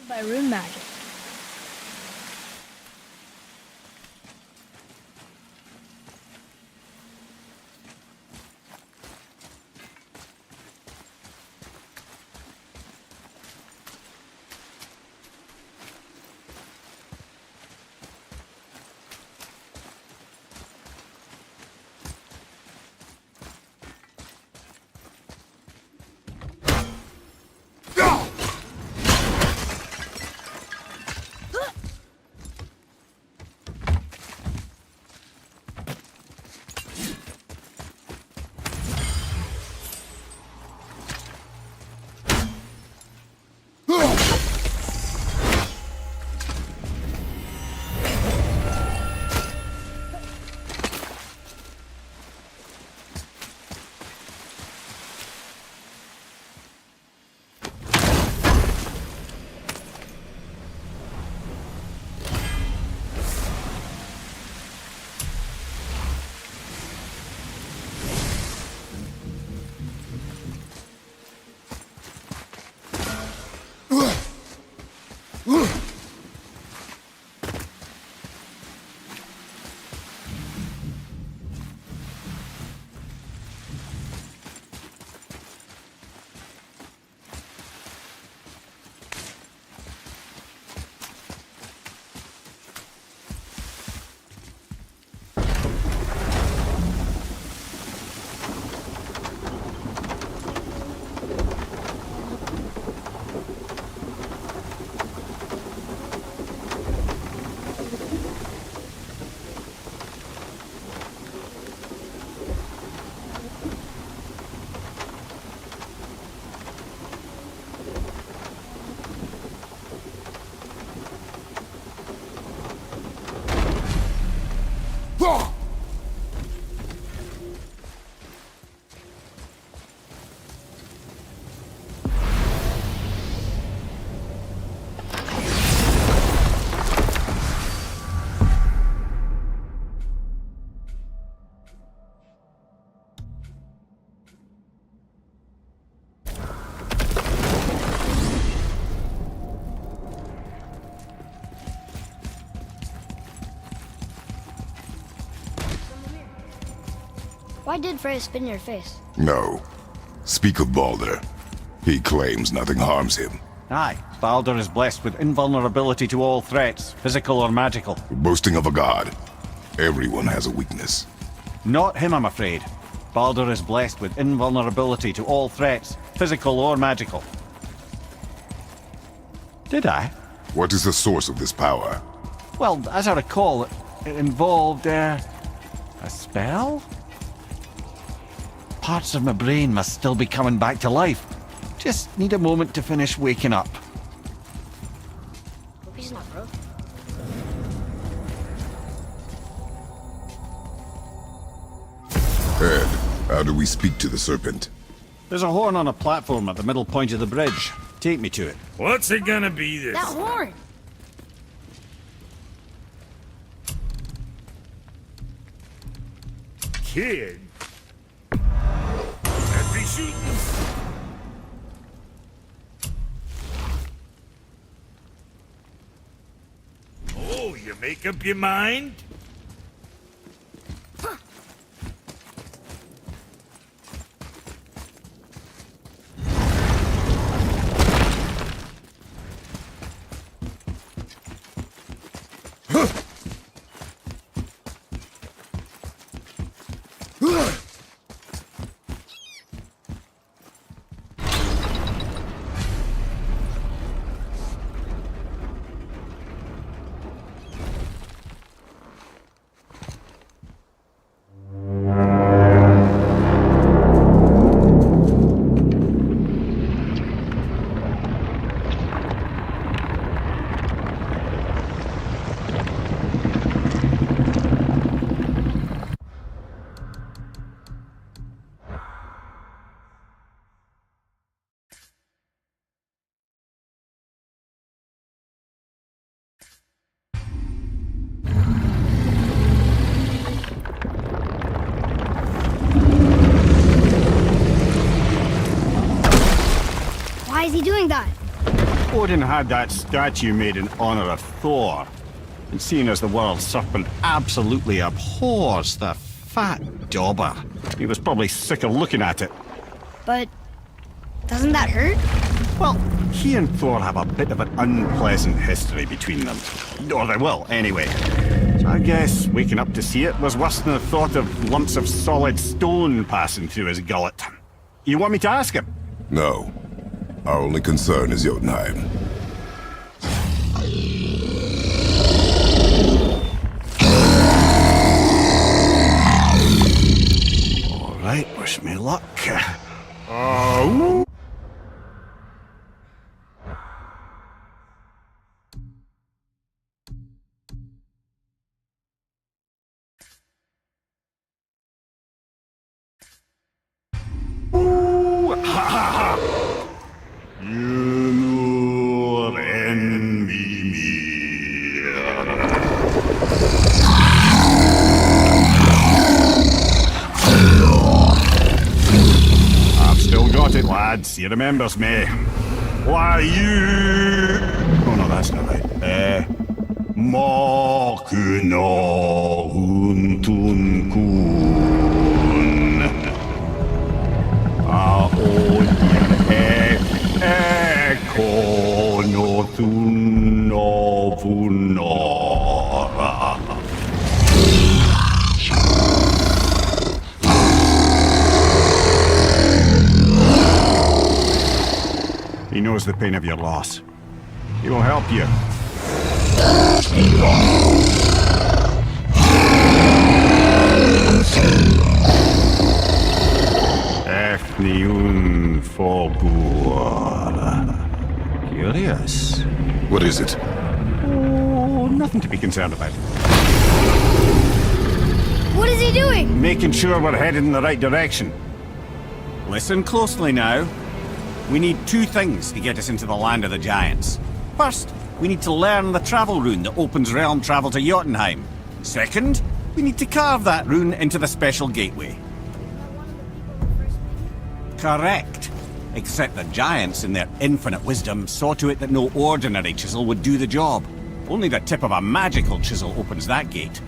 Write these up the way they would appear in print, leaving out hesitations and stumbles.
By rune magic. Why did Freya spin your face? No. Speak of Baldur. He claims nothing harms him. Aye, Baldur is blessed with invulnerability to all threats, physical or magical. Boasting of a god. Everyone has a weakness. Not him, I'm afraid. Baldur is blessed with invulnerability to all threats, physical or magical. Did I? What is the source of this power? Well, as I recall, it involved, a spell? Parts of my brain must still be coming back to life. Just need a moment to finish waking up. Hope he's not broke. Ed, how do we speak to the serpent? There's a horn on a platform at the middle point of the bridge. Take me to it. What's it gonna be this That horn! kid? That be shooting? Oh, you make up your mind? he doing that? Odin had that statue made in honor of Thor. And seeing as the world serpent absolutely abhors the fat dauber, he was probably sick of looking at it. But doesn't that hurt? Well, he and Thor have a bit of an unpleasant history between them. Or they will, anyway. So I guess waking up to see it was worse than the thought of lumps of solid stone passing through his gullet. You want me to ask him? No. Our only concern is Jotunheim. All right, wish me luck. Oh. Mimir and Mimir. I've still got it, lads. He remembers me. Why you? Oh no, that's not right. Makuna huntun kun. He knows the pain of your loss. He will help you. Efniun Fogur. Curious. What is it? Oh, nothing to be concerned about. What is he doing? Making sure we're headed in the right direction. Listen closely now. We need two things to get us into the land of the giants. First, we need to learn the travel rune that opens realm travel to Jotunheim. Second, we need to carve that rune into the special gateway. Correct. Except the giants, in their infinite wisdom, saw to it that no ordinary chisel would do the job. Only the tip of a magical chisel opens that gate.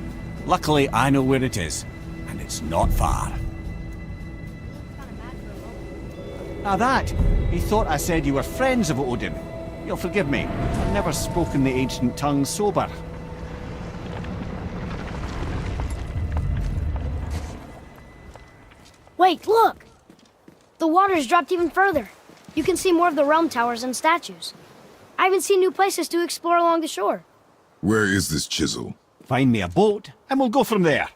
Luckily, I know where it is, and it's not far. Now that, he thought I said you were friends of Odin. You'll forgive me, I've never spoken the ancient tongue sober. Wait, look! The water's dropped even further. You can see more of the realm towers and statues. I even see new places to explore along the shore. Where is this chisel? Find me a boat, and we'll go from there.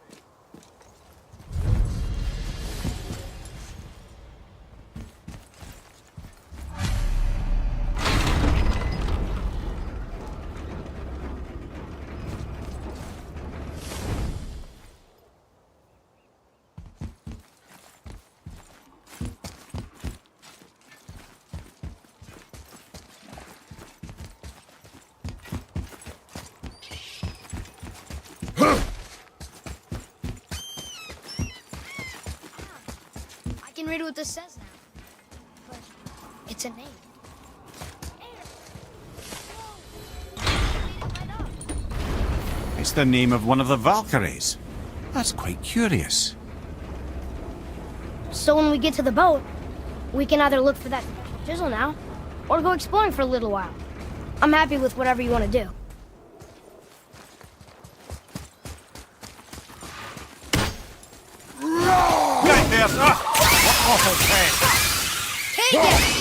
I can read what this says now. But it's a name. It's the name of one of the Valkyries. That's quite curious. So when we get to the boat, we can either look for that chisel now, or go exploring for a little while. I'm happy with whatever you want to do. Right there, sir! What awful test! Take it!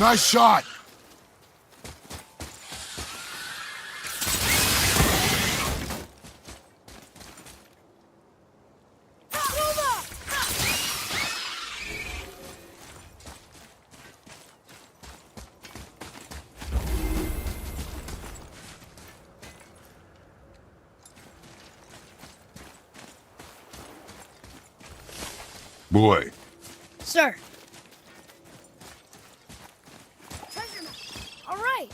Nice shot! Boy, Sir. Treasure map. All right.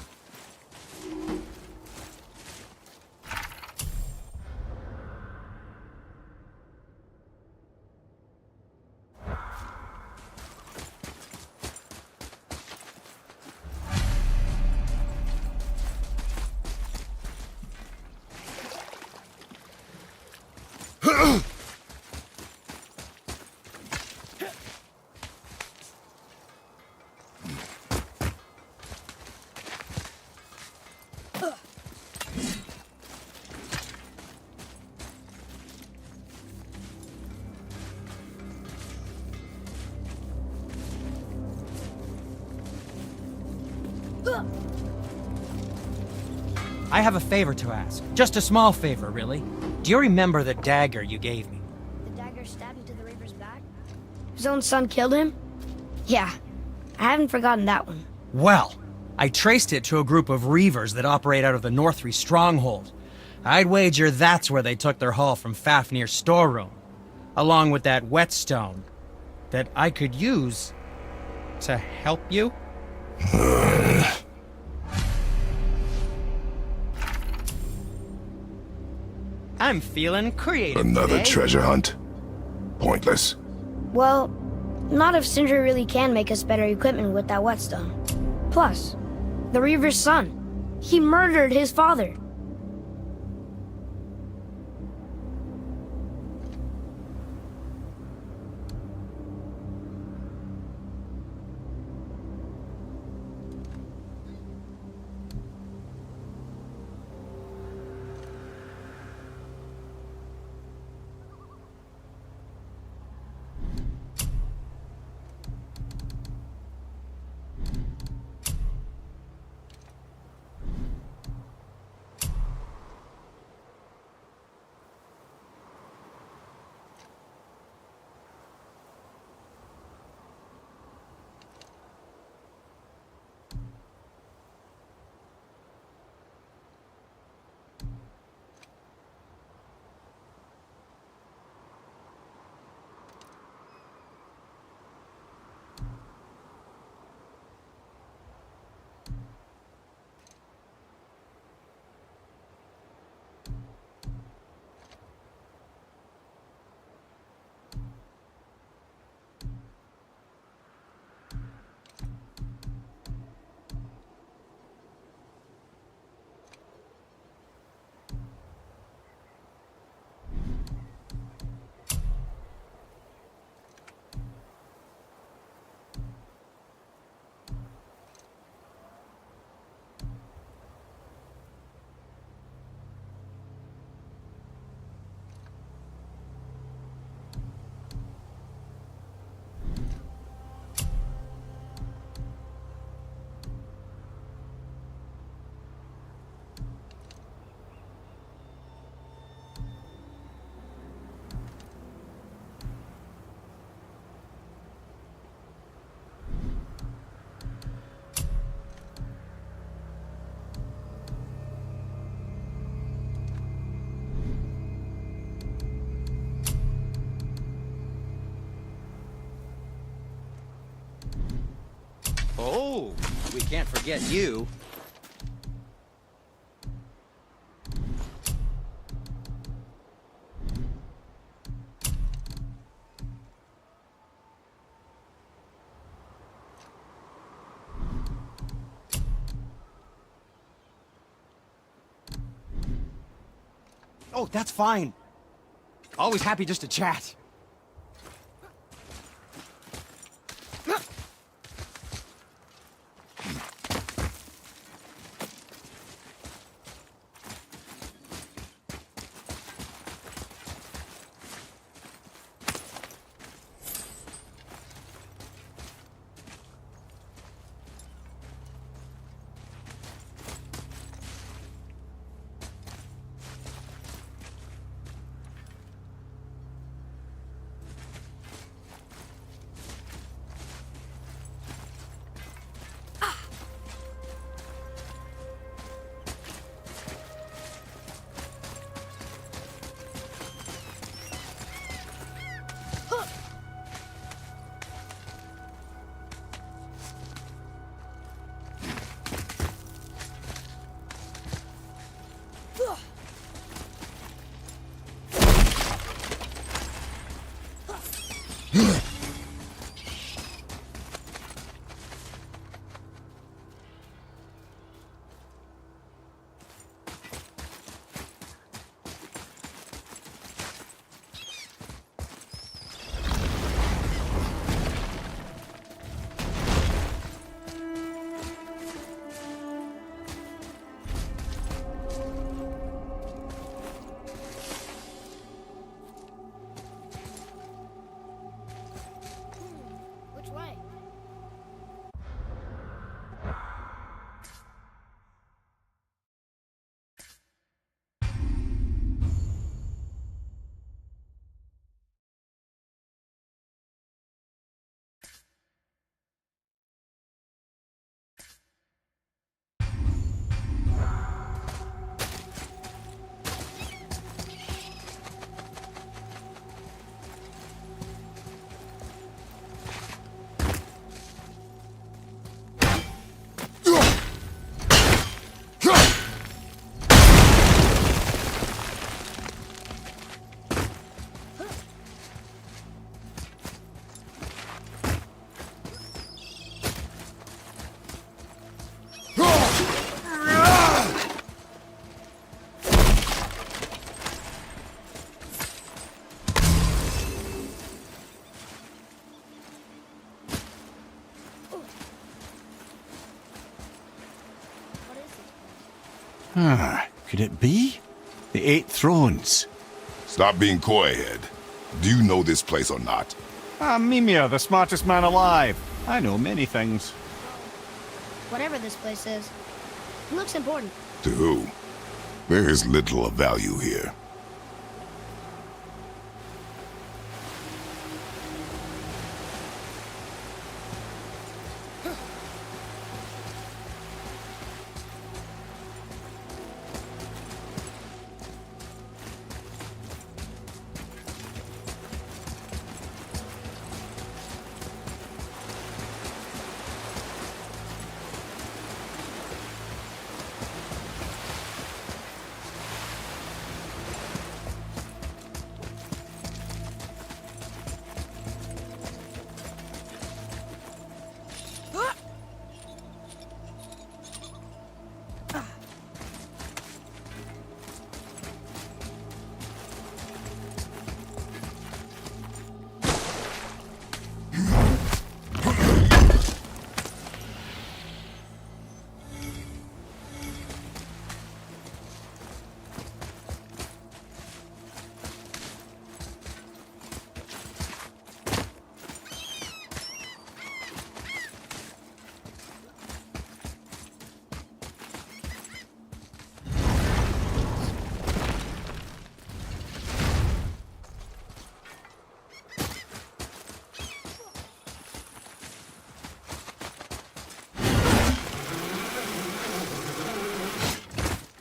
I have a favor to ask. Just a small favor, really. Do you remember the dagger you gave me? The dagger stabbed into the Reaper's back? His own son killed him? Yeah, I haven't forgotten that one. Well, I traced it to a group of Reavers that operate out of the Northree stronghold. I'd wager that's where they took their haul from Fafnir's storeroom, along with that whetstone that I could use to help you. I'm feeling creative another today. treasure hunt. Pointless. Well, not if Sindri really can make us better equipment with that whetstone. Plus, the Reaver's son. He murdered his father. Oh, we can't forget you. Oh, that's fine. Always happy just to chat. Which way? What is this place? Ah, could it be? The Eight Thrones. Stop being coy-head. Do you know this place or not? I'm Mimir, the smartest man alive. I know many things. Whatever this place is, it looks important. To who? There is little of value here.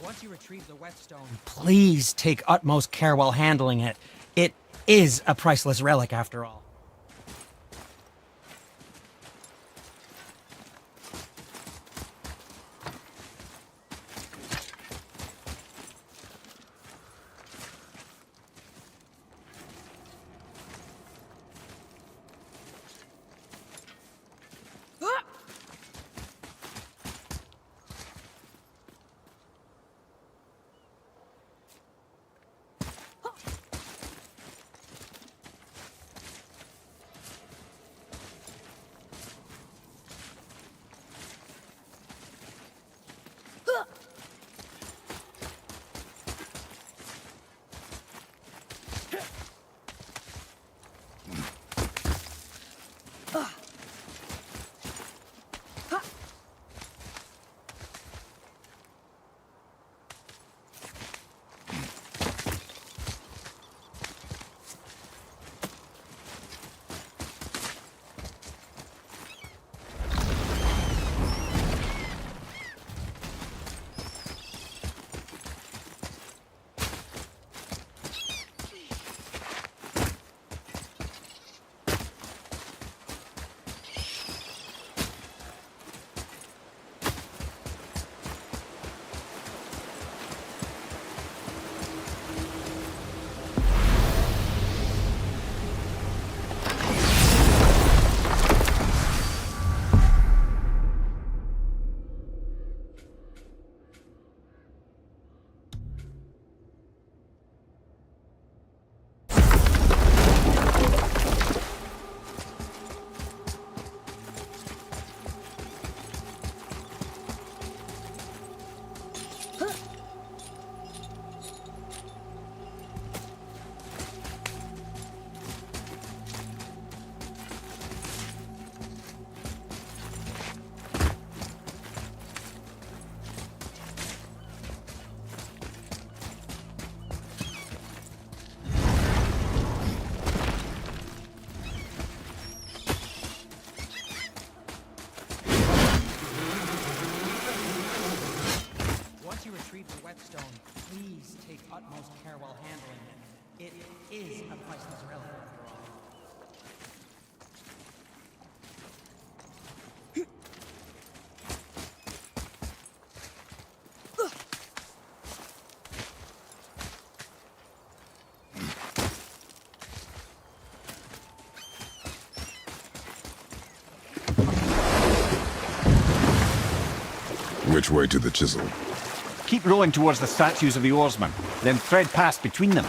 Once you retrieve the whetstone, please take utmost care while handling it. It is a priceless relic, after all. whetstone. Please take utmost care while handling it. It is a priceless relic, after all. Which way to the chisel? Keep rowing towards the statues of the oarsmen, then thread past between them.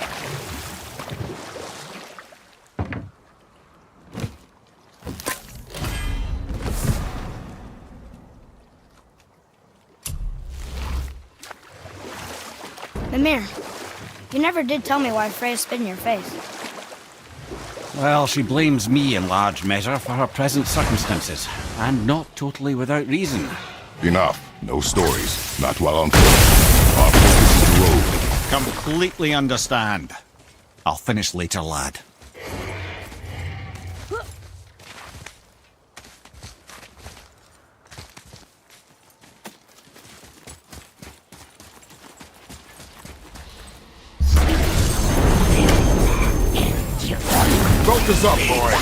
Mimir, you never did tell me why Freya spit in your face. Well, she blames me in large measure for her present circumstances, and not totally without reason. Enough. No stories. Not while on foot. Our focus is the road. Completely understand. I'll finish later, lad. Focus up, boy.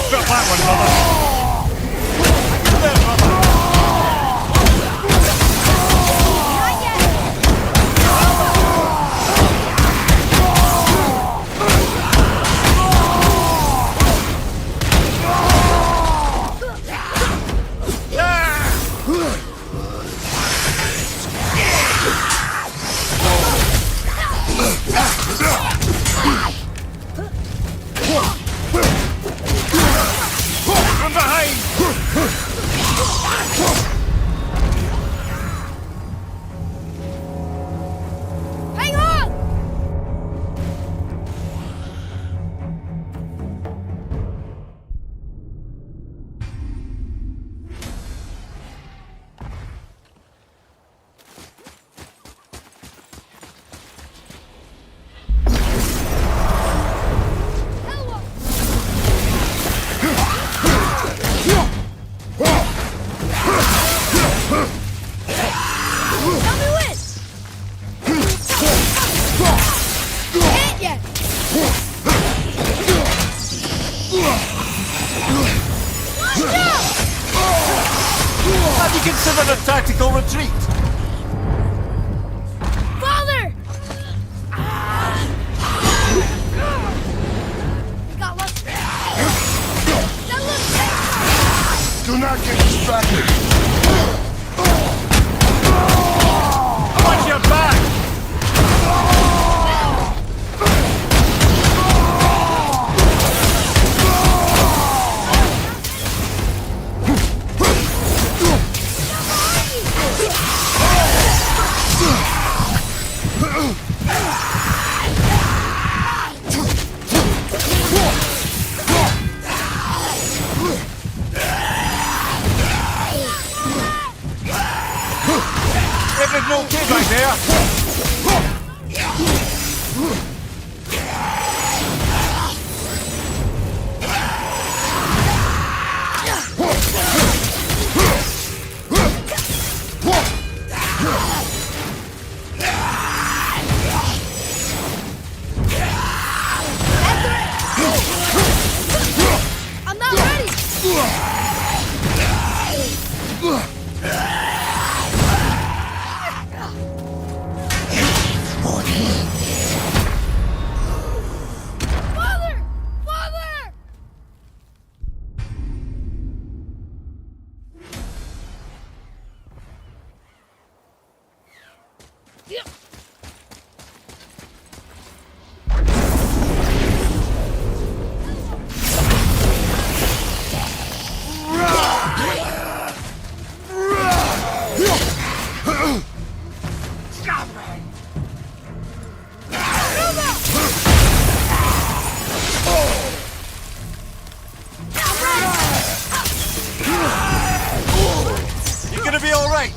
Felt that one, brother. There, brother. From behind! Hang on! Tell me when! Hit ya! Watch out! Have you considered a tactical retreat? Father! We got lost. That looks Do not get distracted. Watch your back! Everything okay back there? I'm not ready! Father! Father! Yeah. You're gonna be alright!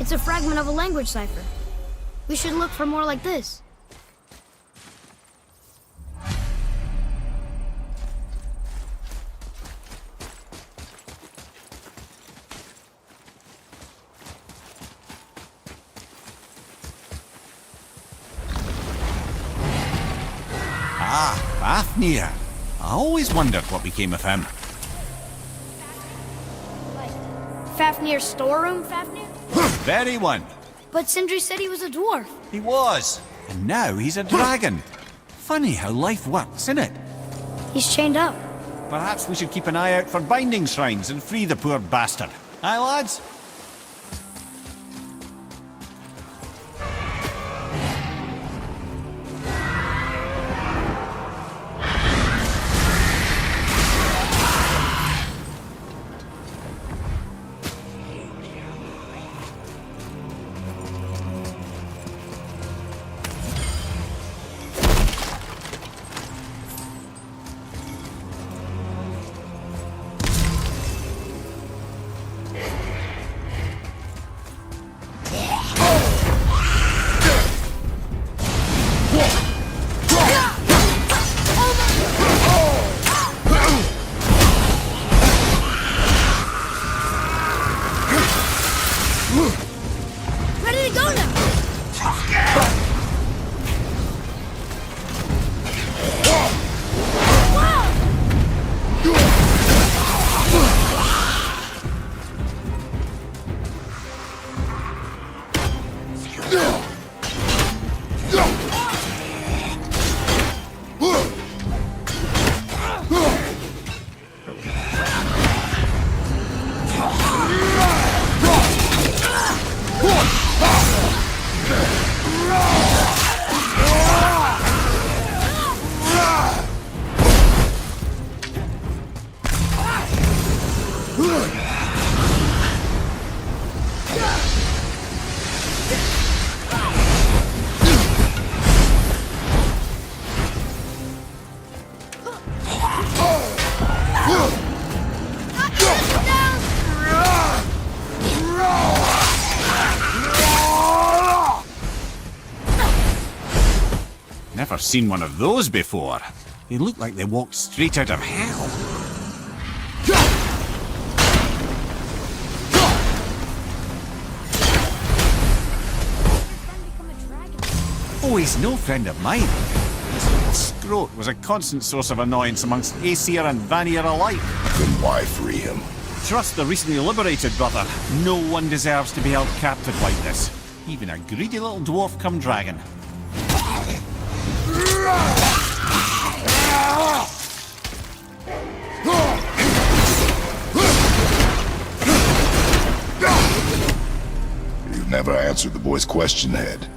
It's a fragment of a language cipher. We should look for more like this. Fafnir. I always wondered what became of him. Fafnir's storeroom, Fafnir? Very one. But Sindri said he was a dwarf. He was. And now he's a dragon. Funny how life works, isn't it? He's chained up. Perhaps we should keep an eye out for binding shrines and free the poor bastard. Aye, lads? Ready to go now! Never seen one of those before. They look like they walked straight out of hell. Oh, he's no friend of mine. This little scrote was a constant source of annoyance amongst Aesir and Vanir alike. Then why free him? Trust the recently liberated brother. No one deserves to be held captive like this. Even a greedy little dwarf come dragon. You've never answered the boy's question, Head.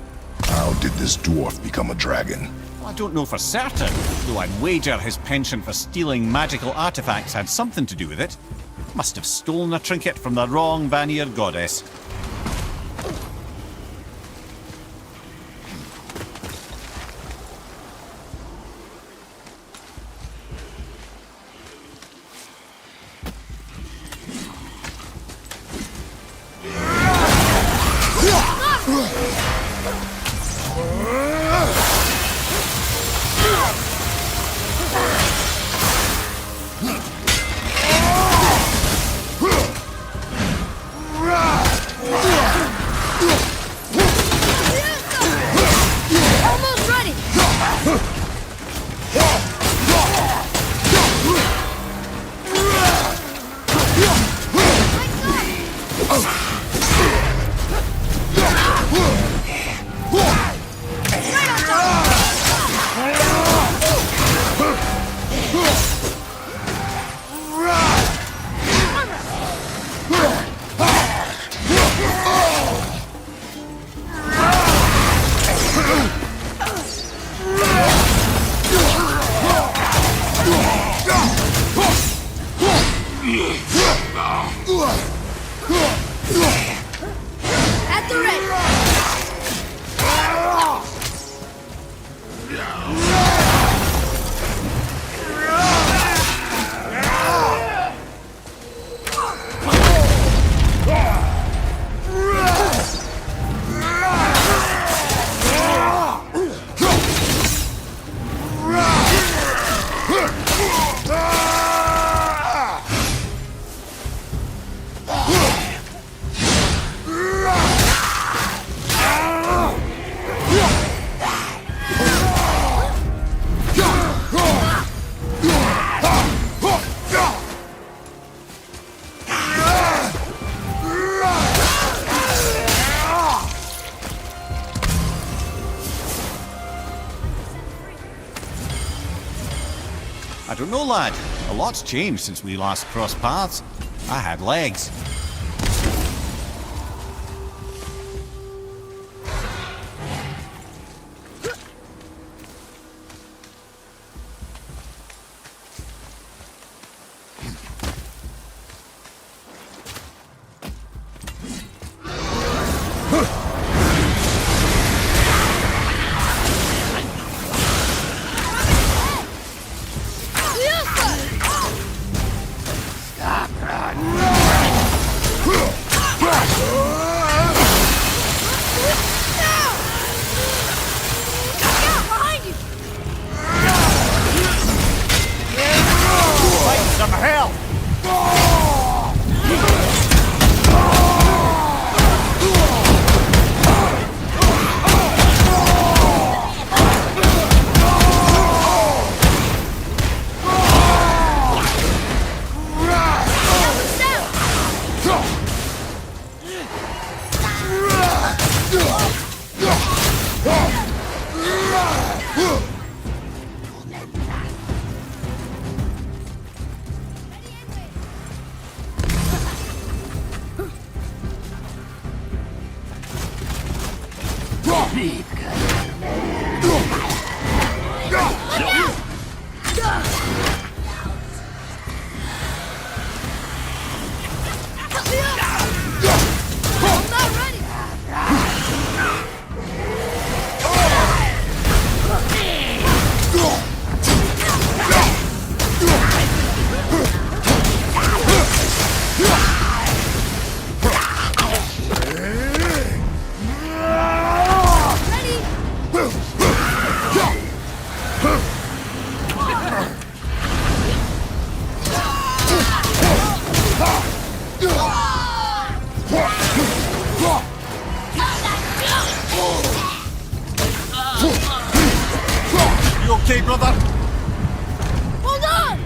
How did this dwarf become a dragon? Well, I don't know for certain, though I'd wager his penchant for stealing magical artifacts had something to do with it. Must have stolen a trinket from the wrong Vanir goddess. Almost ready! At the ready! Don't know, lad. A lot's changed since we last crossed paths. I had legs. Some hell! You okay, brother? Hold on!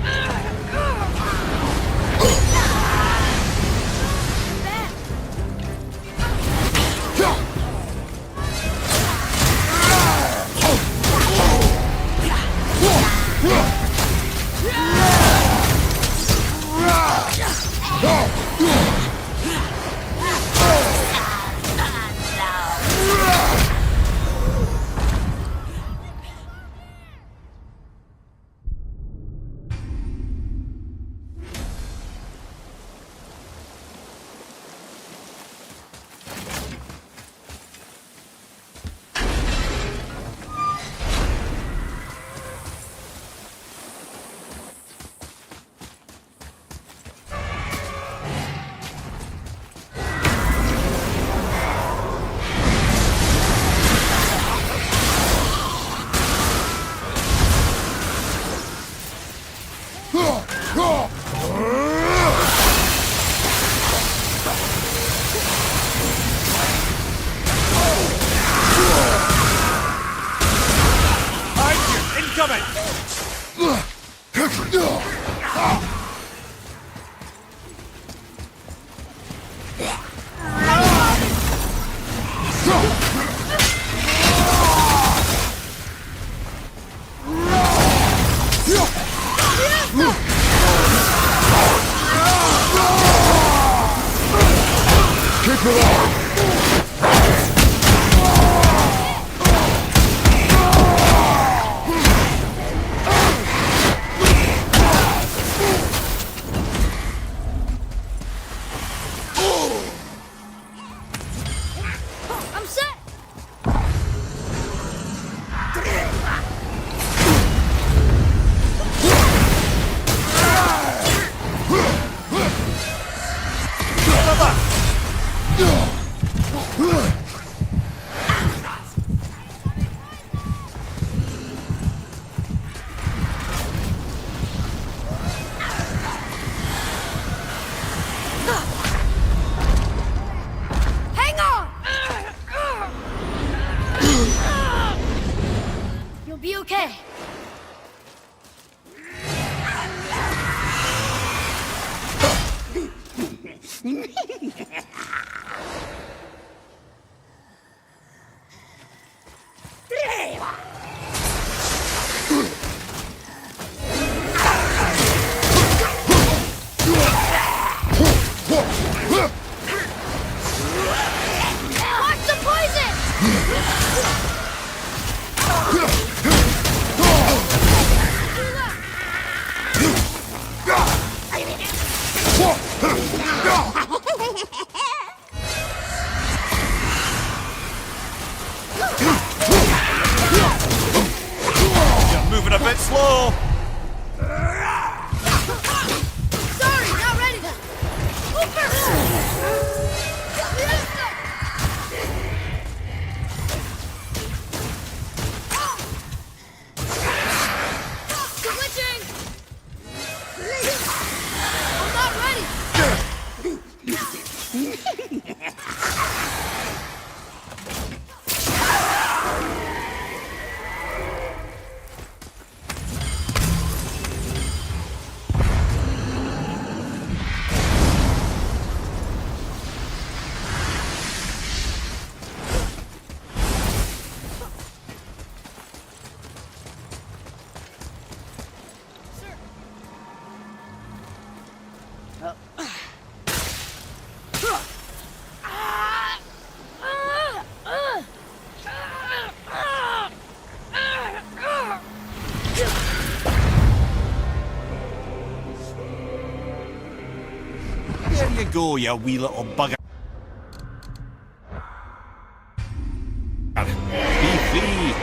Incoming! Keep it up! I'm set! Hang on! You'll be okay. There you go, you wee little bugger. Be free.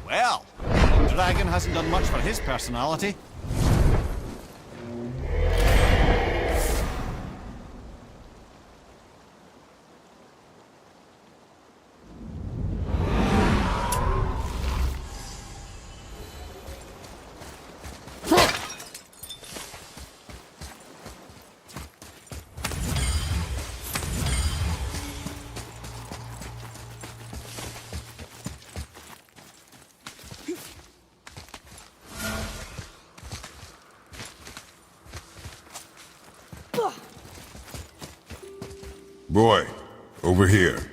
Well, the dragon hasn't done much for his personality. Boy, over here.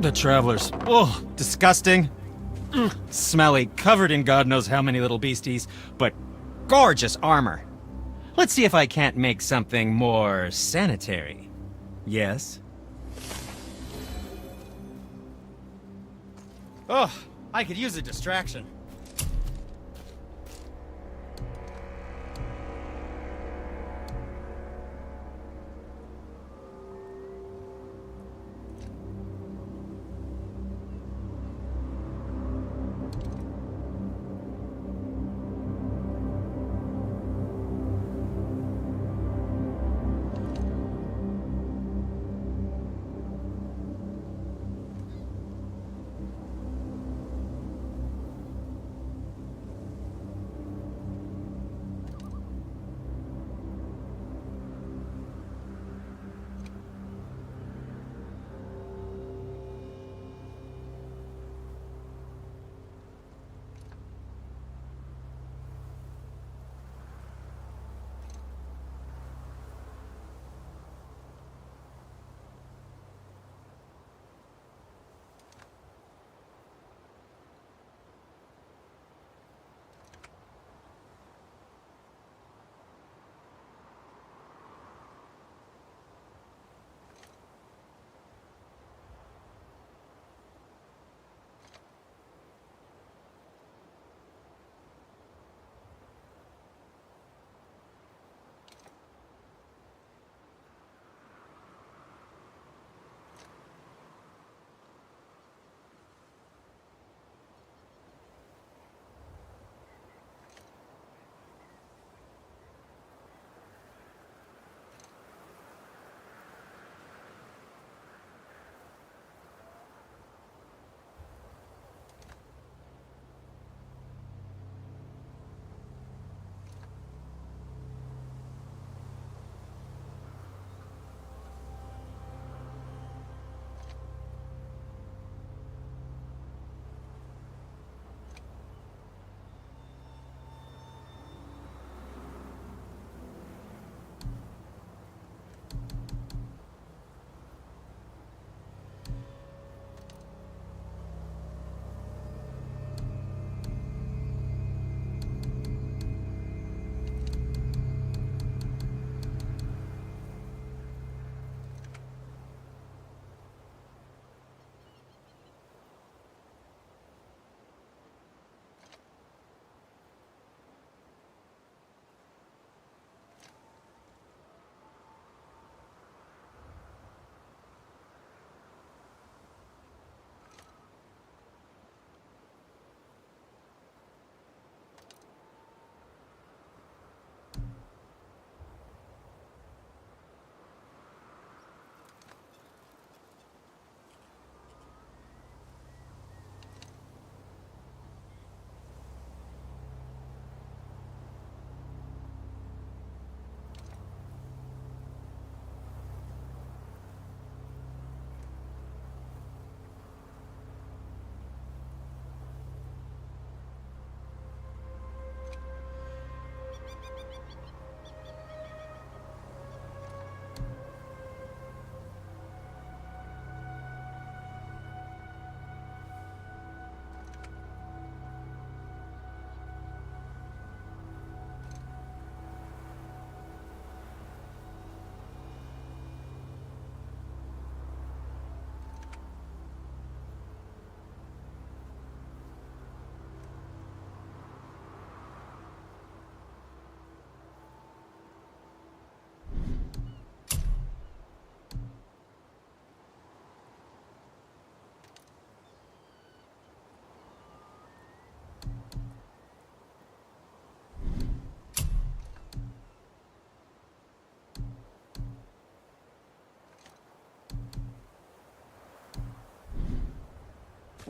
The travelers. Oh, disgusting. Smelly, covered in God knows how many little beasties, but gorgeous armor. Let's see if I can't make something more sanitary. Yes? Oh, I could use a distraction.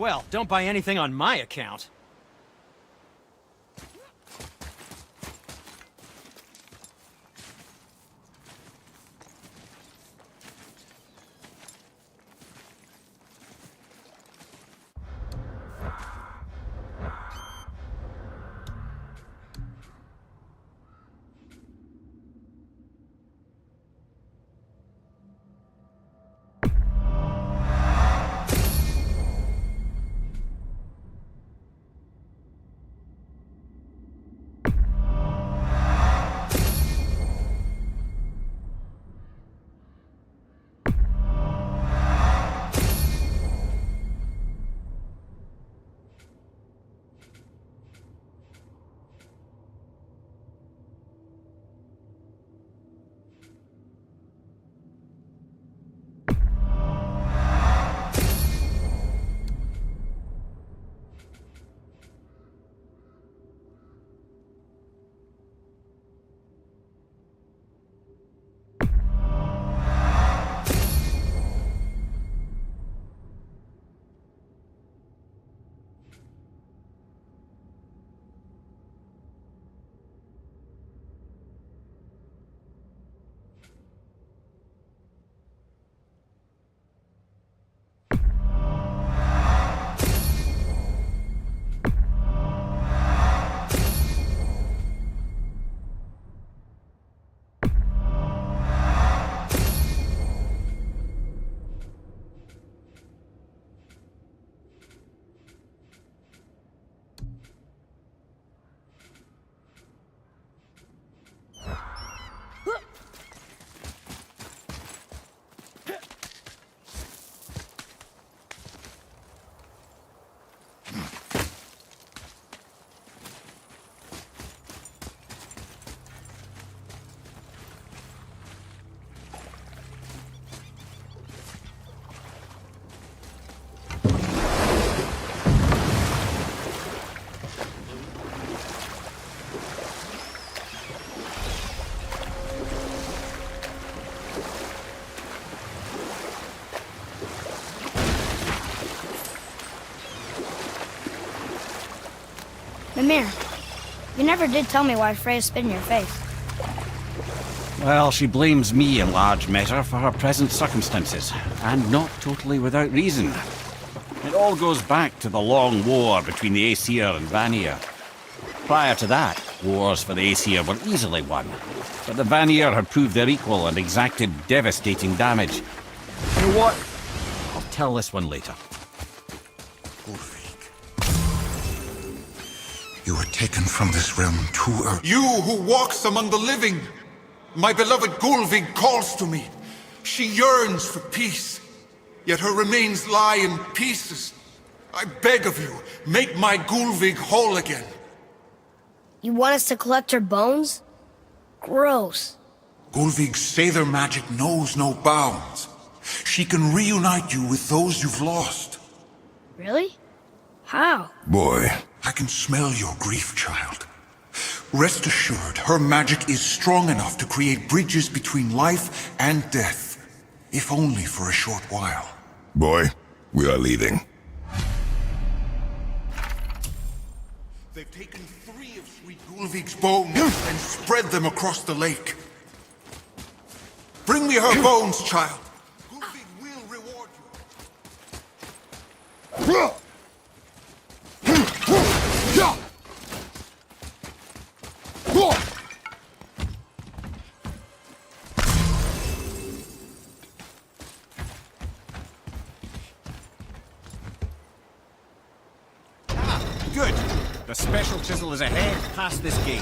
Well, don't buy anything on my account. Mimir, you never did tell me why Freya spit in your face. Well, she blames me in large measure for her present circumstances, and not totally without reason. It all goes back to the long war between the Aesir and Vanir. Prior to that, wars for the Aesir were easily won, but the Vanir had proved their equal and exacted devastating damage. You know what? I'll tell this one later. You were taken from this realm too early. You who walks among the living! My beloved Gulvig calls to me. She yearns for peace, yet her remains lie in pieces. I beg of you, make my Gulvig whole again. You want us to collect her bones? Gross. Gulvig's Sather magic knows no bounds. She can reunite you with those you've lost. Really? How? Boy, I can smell your grief, child. Rest assured, her magic is strong enough to create bridges between life and death, if only for a short while. boy, we are leaving. They've taken 3 of Sweet Gulvig's bones and spread them across the lake. Bring me her bones, child. Gulvig will reward you. Good. The special chisel is ahead past this gate.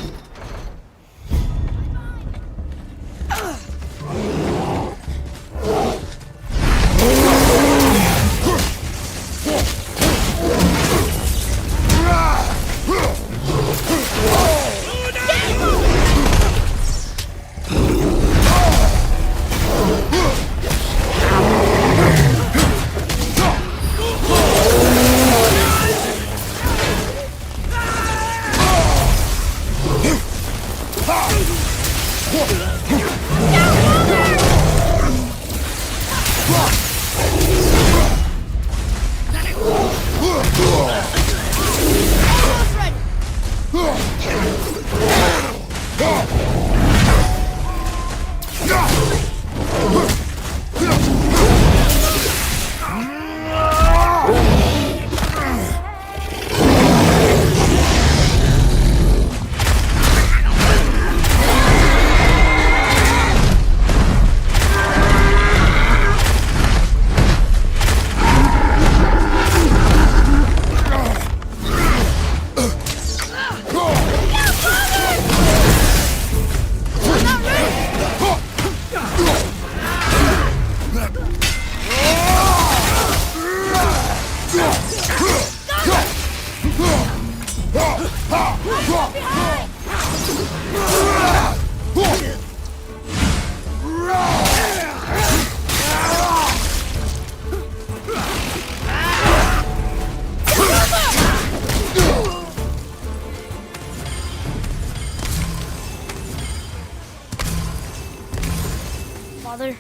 Father,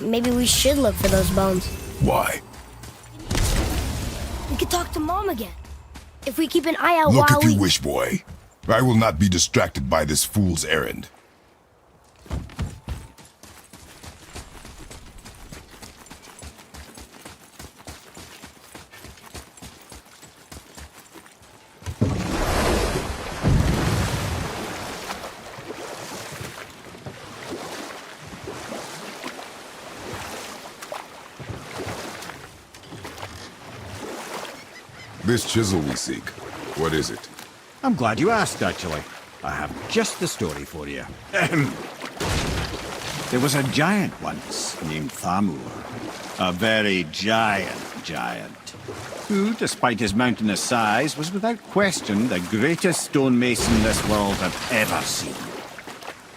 maybe we should look for those bones. Why? We could talk to Mom again. If we keep an eye out Look while if you we... wish, boy. I will not be distracted by this fool's errand. This chisel we seek, what is it? I'm glad you asked, actually. I have just the story for you. There was a giant once named Thamur. A very giant, who, despite his mountainous size, was without question the greatest stonemason this world had ever seen.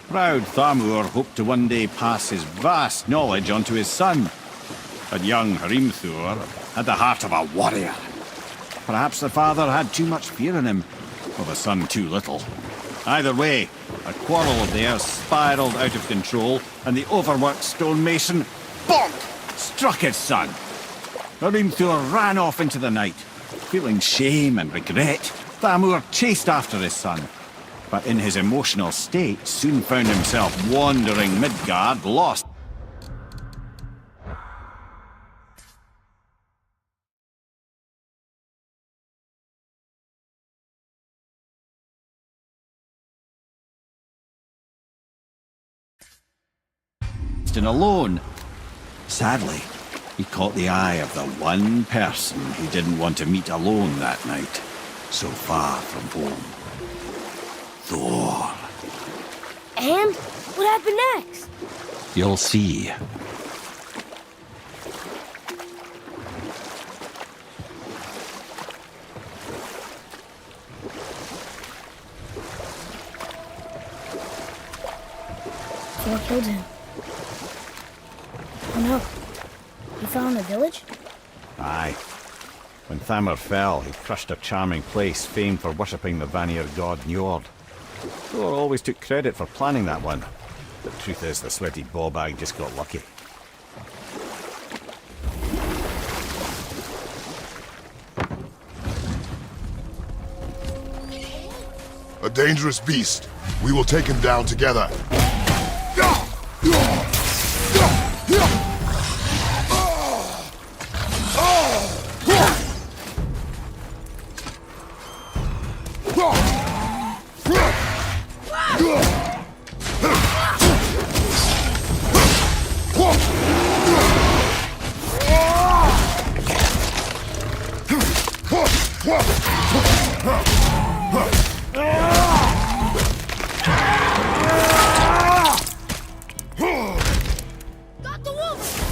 Proud Thamur hoped to one day pass his vast knowledge on to his son. But young Hrimthur had the heart of a warrior. Perhaps the father had too much fear in him, or the son too little. Either way, a quarrel of theirs spiraled out of control, and the overworked stonemason, bonk, struck his son. Hrimthur ran off into the night. Feeling shame and regret, Thamur chased after his son. But in his emotional state, soon found himself wandering Midgard, lost. And alone. Sadly, he caught the eye of the one person he didn't want to meet alone that night, so far from home. Thor. And? What happened next? You'll see. Thor killed him. Oh no. He fell in the village? Aye. When Thamur fell, he crushed a charming place famed for worshipping the Vanir god Njord. Thor always took credit for planning that one. The truth is, the sweaty ballbag just got lucky. A dangerous beast. We will take him down together. Got the wolf!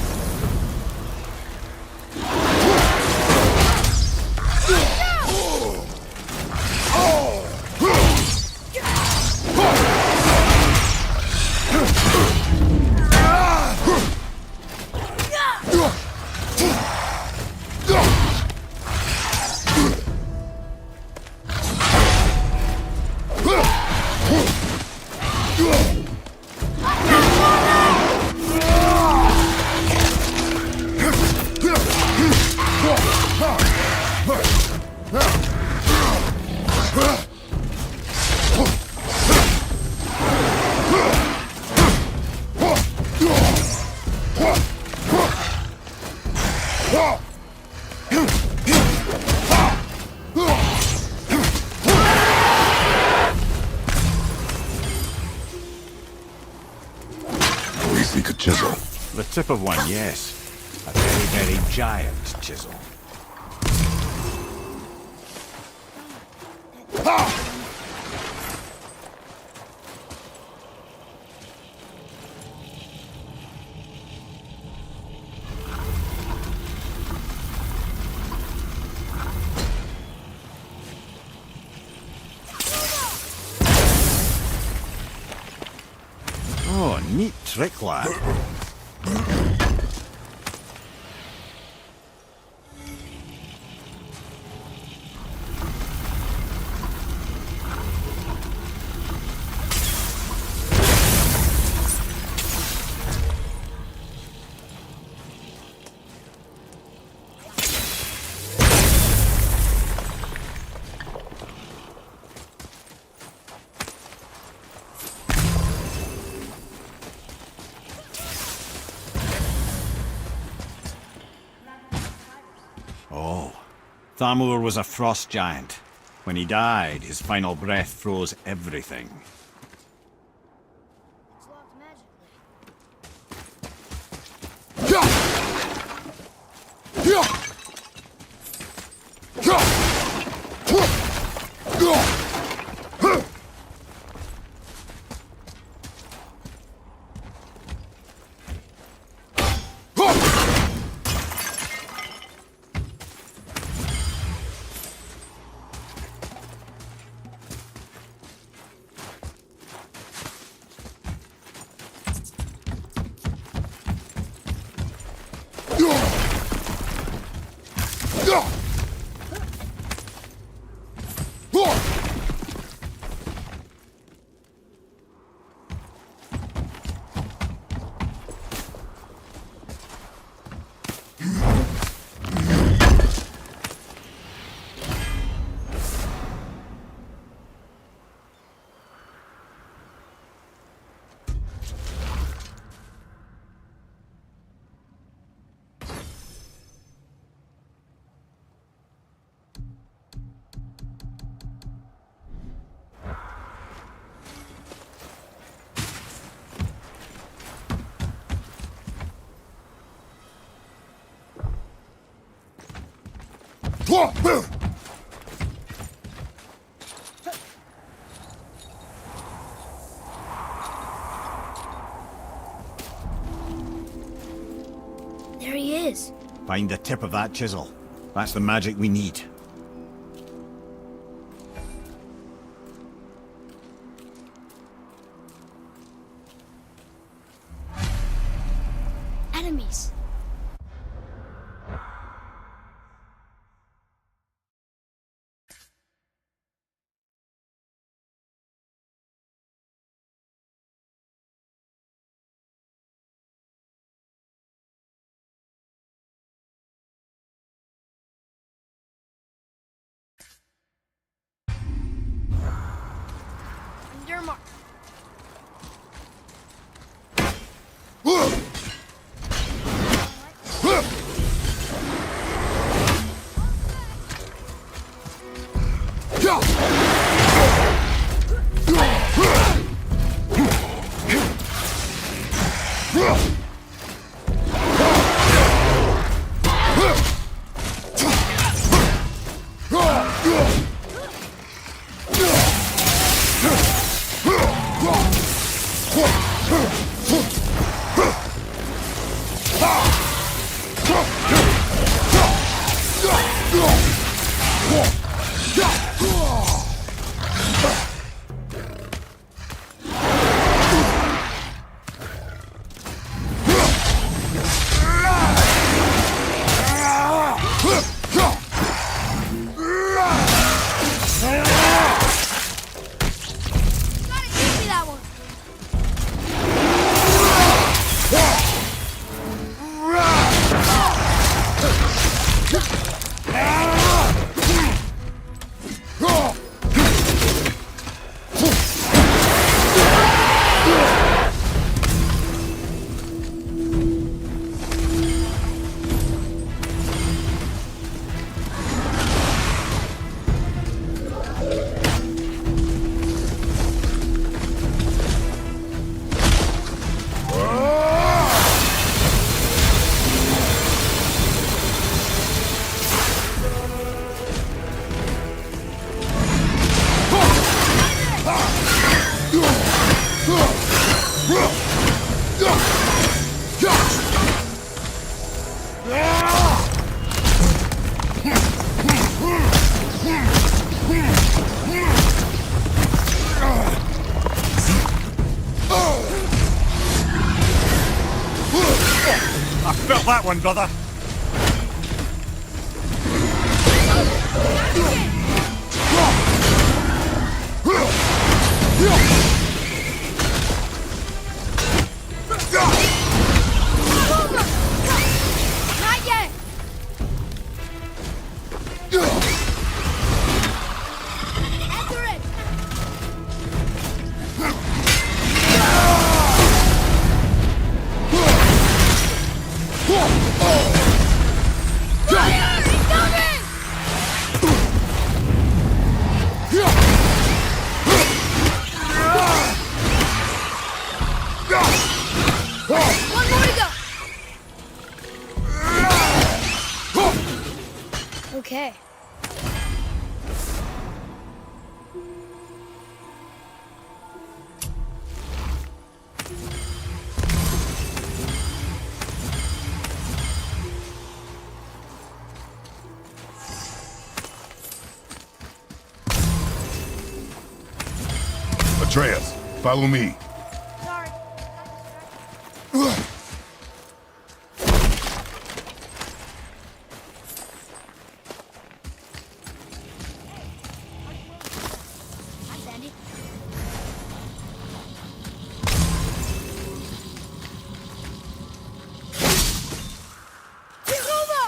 We seek a chisel. The tip of one, yes. A very, very giant chisel. trick, lad. Oh, Thamur was a frost giant. When he died, his final breath froze everything. It's locked magically. There he is. Find the tip of that chisel. That's the magic we need. Enemies. Dermark. Have that one, brother. Not yet! Enter it! Fire! Incoming! One more to go! Okay. Atreus, follow me. Sorry. Hi, Sandy. He's over!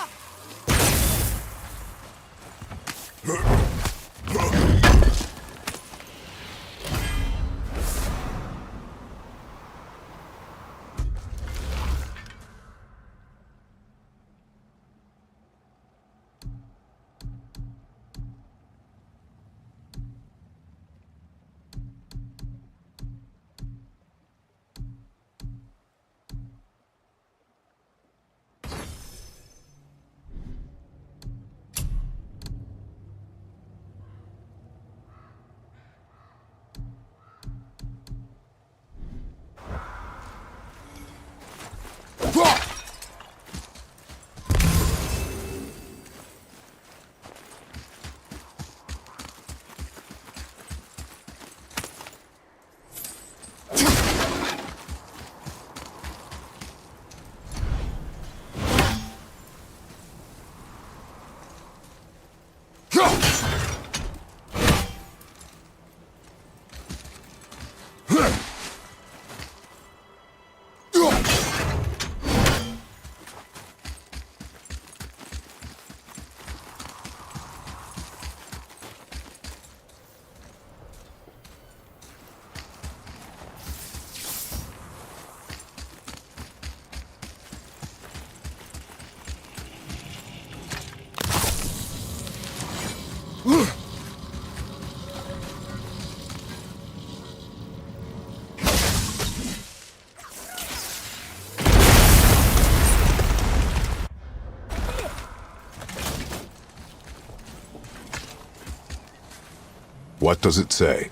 What does it say?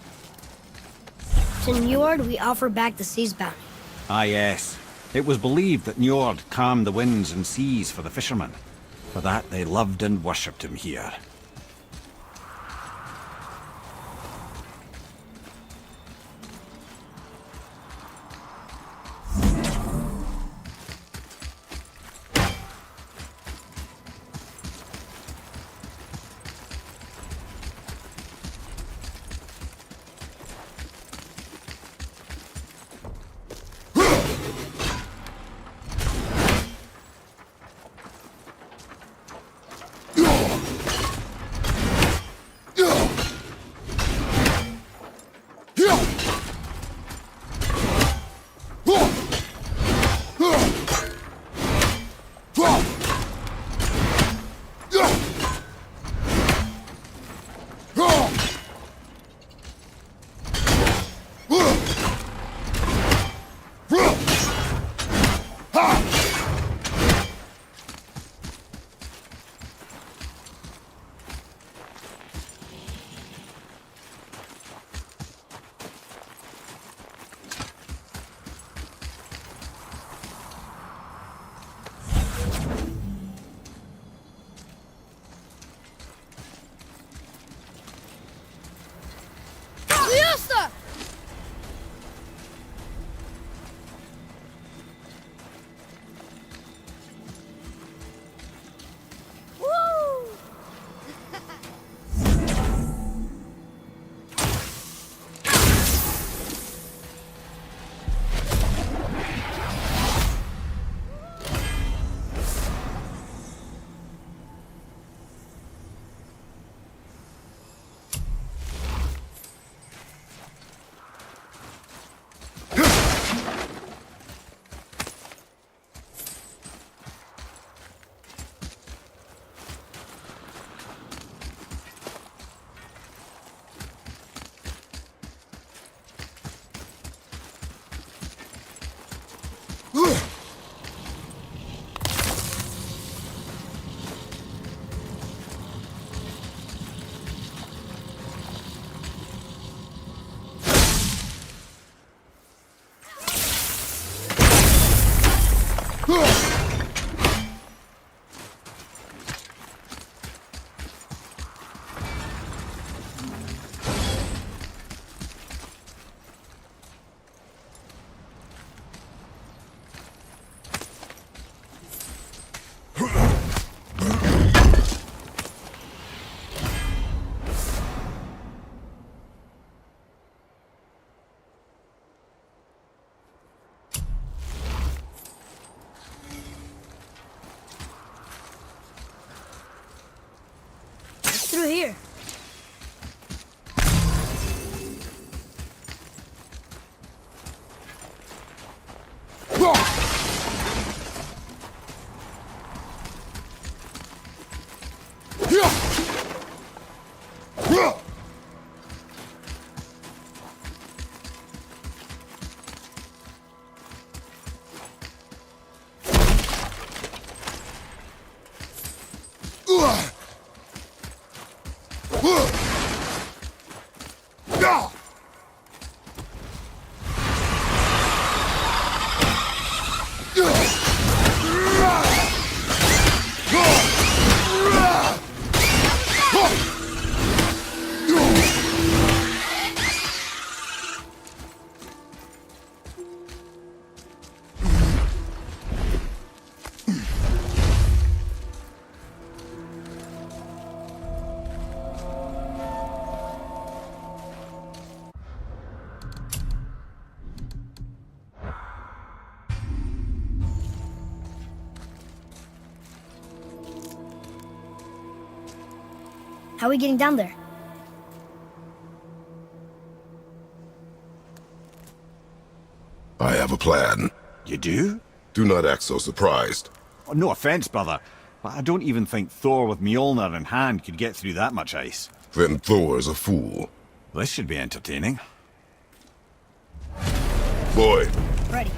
To Njord, we offer back the sea's bounty. Ah, yes. It was believed that Njord calmed the winds and seas for the fishermen. For that, they loved and worshipped him here. here. How are we getting down there? I have a plan. You do? Do not act so surprised. Oh, no offense, brother, but I don't even think Thor with Mjolnir in hand could get through that much ice. Then Thor is a fool. This should be entertaining. Boy, Ready.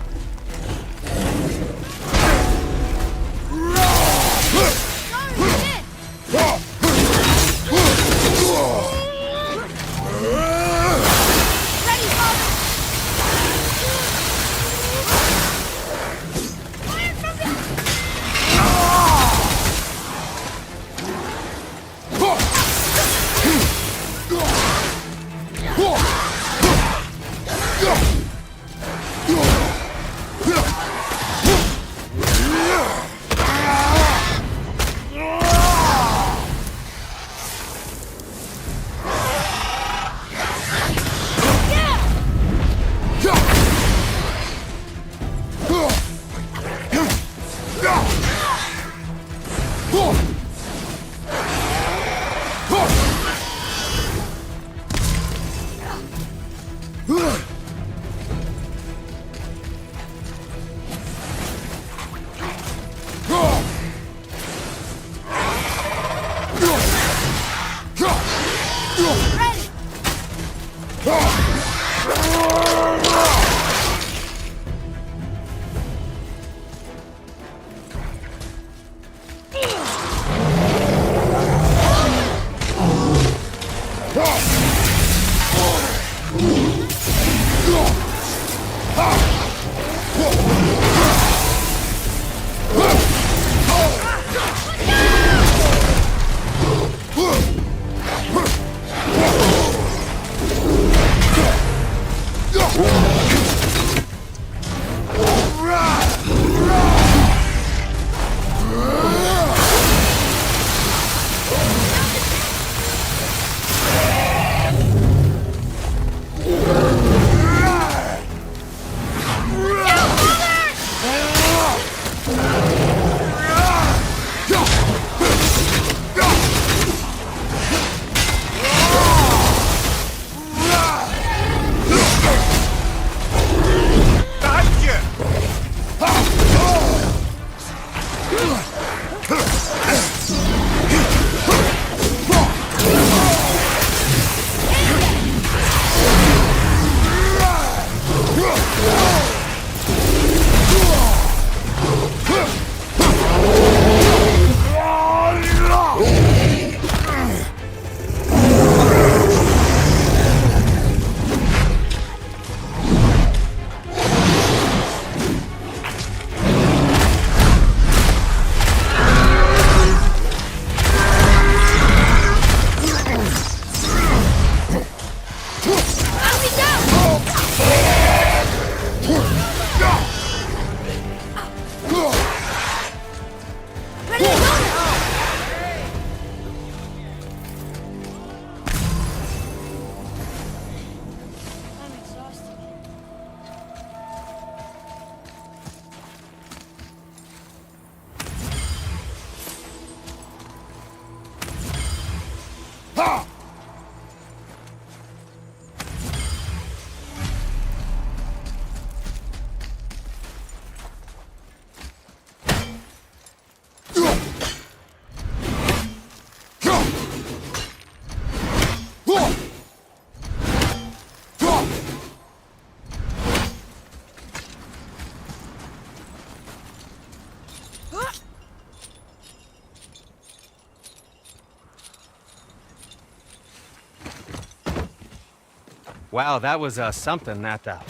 Wow, that was something, that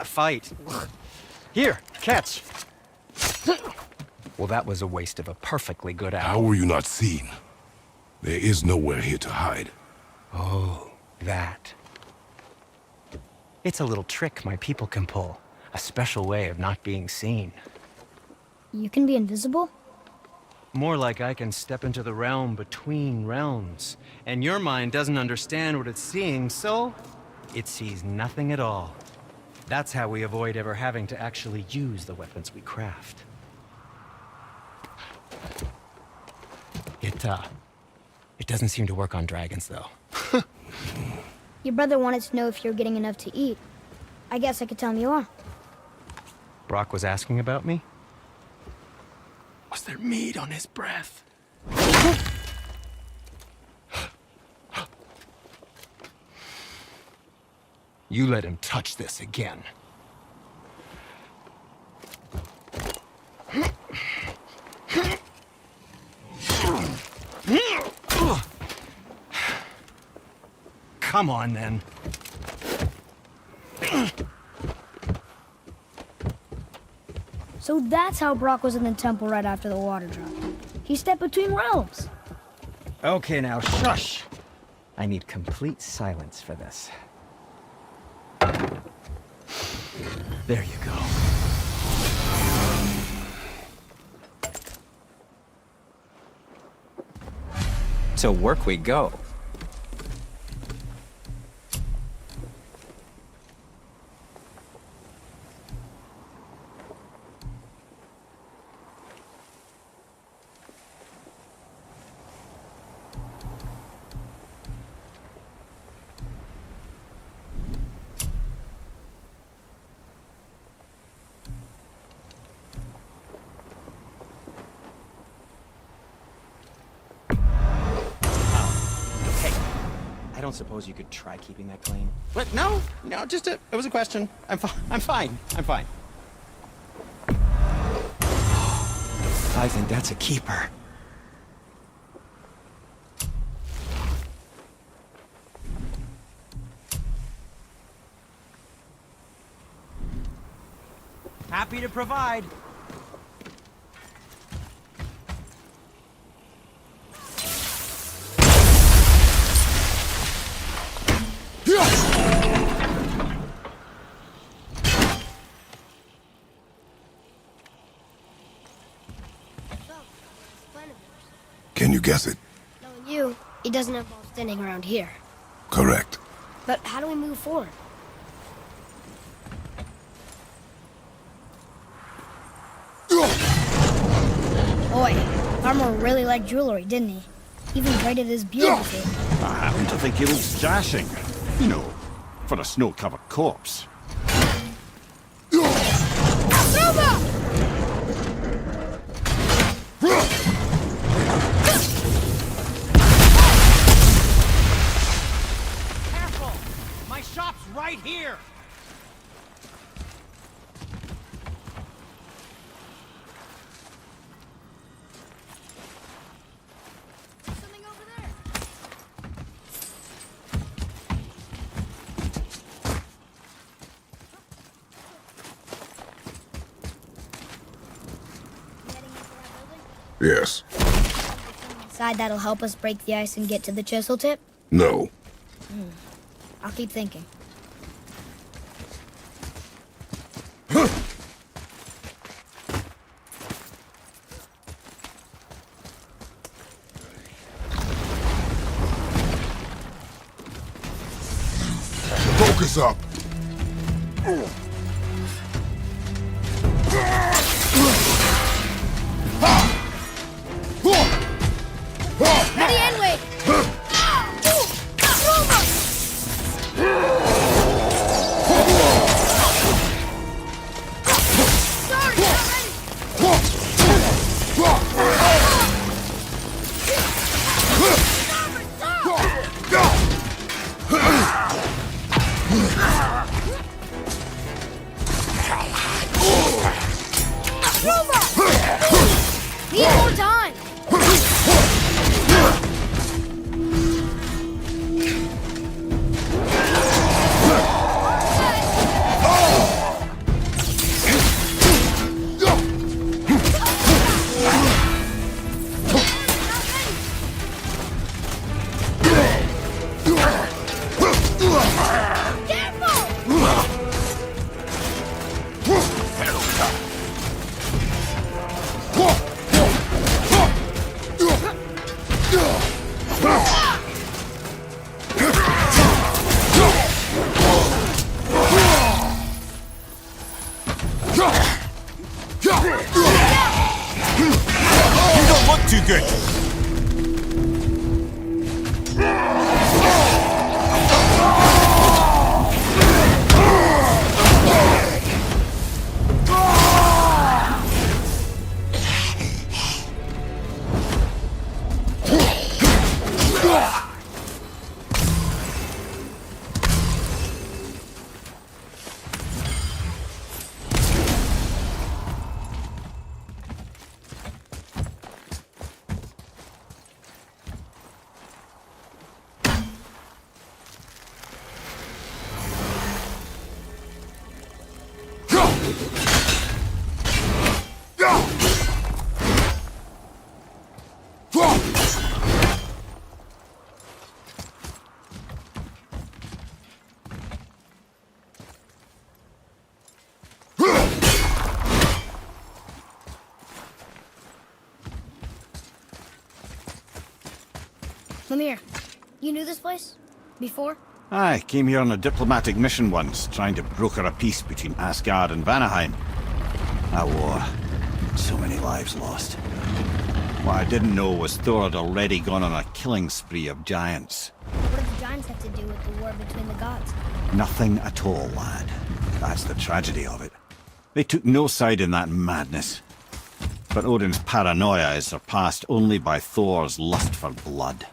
fight. Here, catch. Well, that was a waste of a perfectly good How hour. were you not seen? There is nowhere here to hide. Oh, that. It's a little trick my people can pull. A special way of not being seen. You can be invisible? More like I can step into the realm between realms. And your mind doesn't understand what it's seeing, so it sees nothing at all. That's how we avoid ever having to actually use the weapons we craft. It doesn't seem to work on dragons, though. Your brother wanted to know if you're getting enough to eat. I guess I could tell him you are. Brock was asking about me? Was there meat on his breath? You let him touch this again. Come on, then. So that's how Brock was in the temple right after the water drop. He stepped between realms. Okay, now shush. I need complete silence for this. There you go. To work we go. I don't suppose you could try keeping that clean? What? No, just it was a question. I'm fine. I think that's a keeper. Happy to provide. Can you guess it? Knowing you, he doesn't involve standing around here. Correct. But how do we move forward? Boy, Armor really liked jewelry, didn't he? Even graded his beautifully. I happen to think he looks dashing. You know, for a snow-covered corpse. Careful! My shop's right here! Something over there. Heading into that building? Yes. Inside that'll help us break the ice and get to the chisel tip? No. I'll keep thinking. Focus up. Ready and wait! You don't look too good. Mimir, you knew this place? Before? I came here on a diplomatic mission once, trying to broker a peace between Asgard and Vanaheim. A war. So many lives lost. What I didn't know was Thor had already gone on a killing spree of giants. What did the giants have to do with the war between the gods? Nothing at all, lad. That's the tragedy of it. They took no side in that madness. But Odin's paranoia is surpassed only by Thor's lust for blood.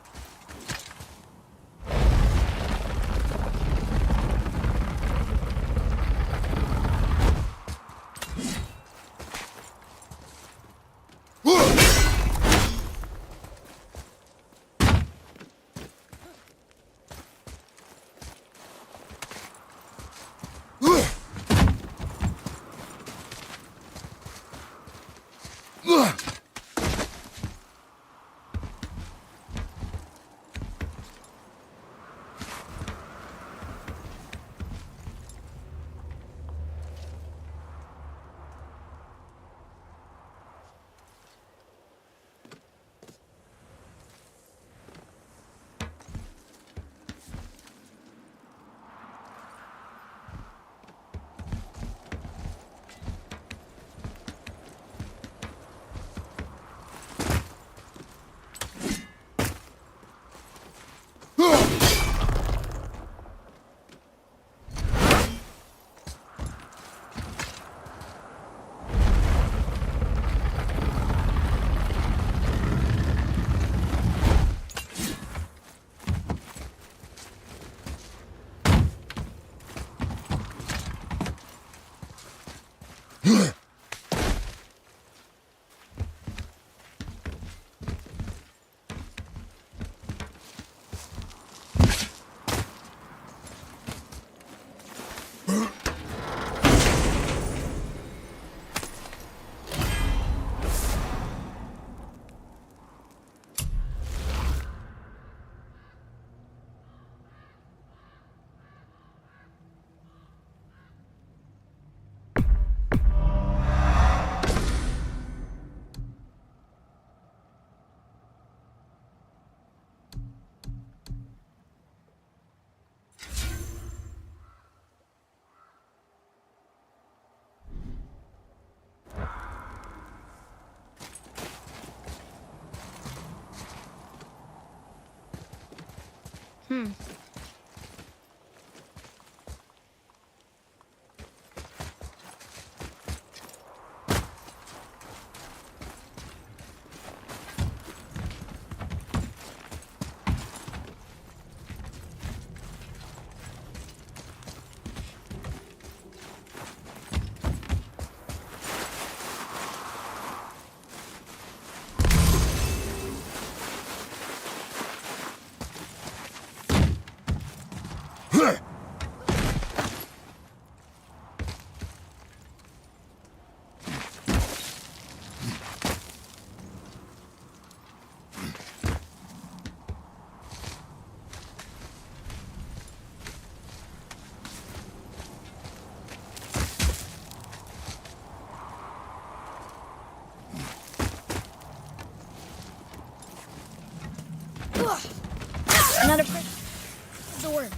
Another crystal. The word.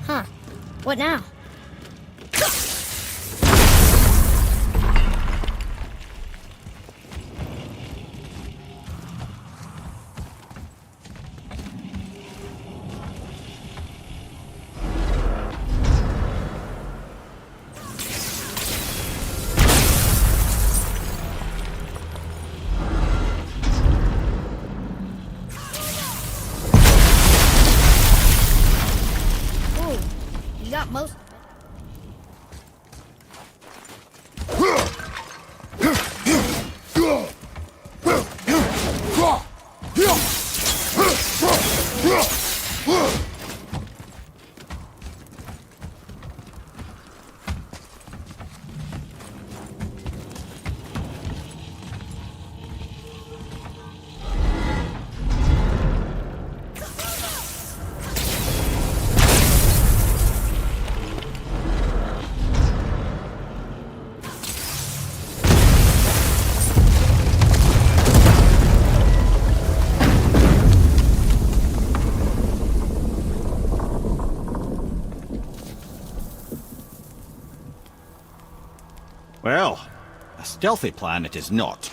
Huh. What now? You got most of it. Well, a stealthy plan it is not.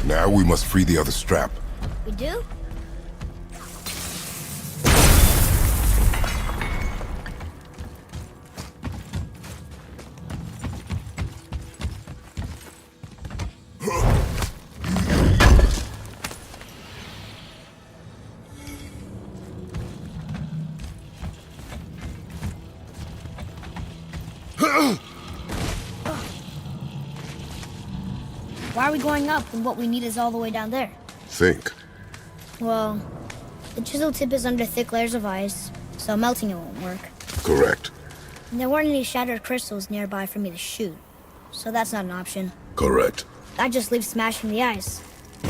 Now we must free the other strap. We do? Why are we going up when what we need is all the way down there? Think. Well, the chisel tip is under thick layers of ice, so melting it won't work. Correct. And there weren't any shattered crystals nearby for me to shoot, so that's not an option. Correct. That just leaves smashing the ice.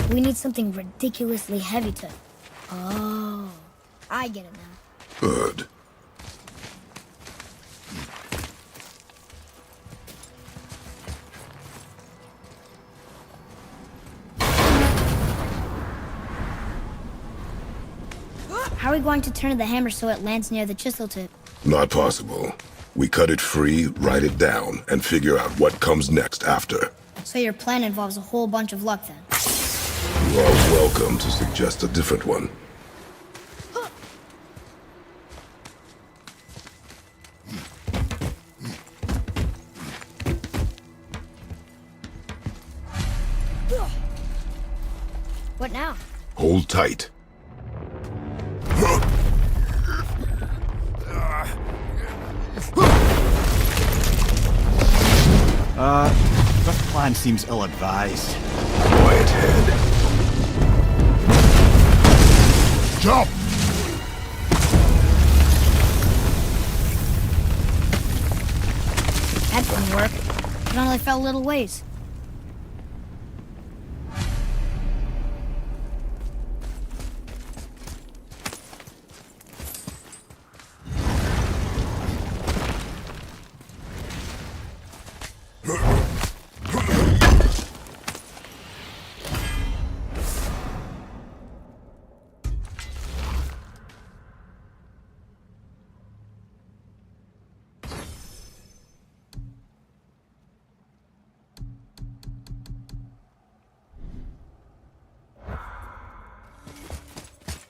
We need something ridiculously heavy to... Oh, I get it now. Good. How are we going to turn the hammer so it lands near the chisel tip? Not possible. We cut it free, write it down, and figure out what comes next after. So your plan involves a whole bunch of luck then? You are welcome to suggest a different one. What now? Hold tight. This plan seems ill-advised. Quiet head. Jump! That didn't work. It only fell a little ways.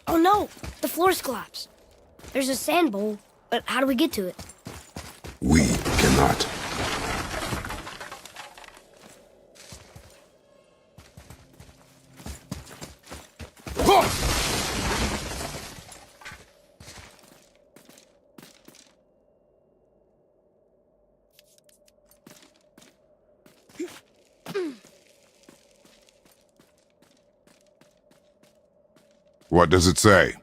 Oh no! The floor's collapsed. There's a sand bowl, but how do we get to it? We cannot. What does it say?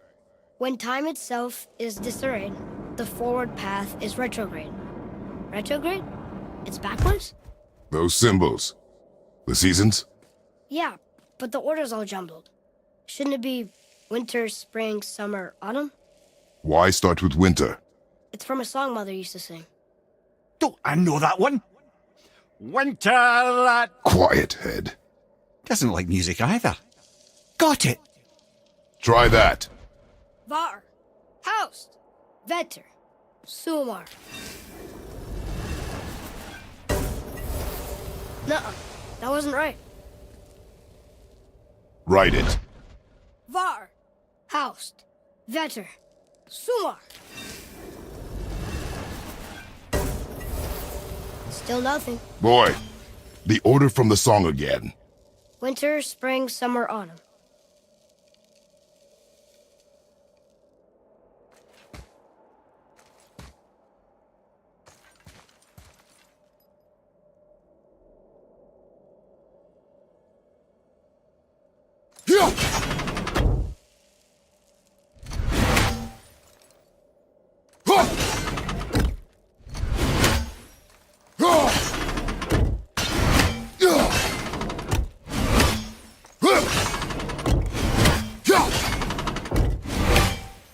When time itself is disarrayed, the forward path is retrograde. Retrograde? It's backwards? Those symbols. The seasons? Yeah, but the order's all jumbled. Shouldn't it be winter, spring, summer, autumn? Why start with winter? It's from a song Mother used to sing. Don't I know that one? Winter that... Quiet head. Doesn't like music either. Got it! Try that. Var. Haust. Vetter. Sumar. Nuh-uh. That wasn't right. Write it. Var. Haust. Vetter. Sumar. Still nothing. Boy, the order from the song again. Winter, spring, summer, autumn.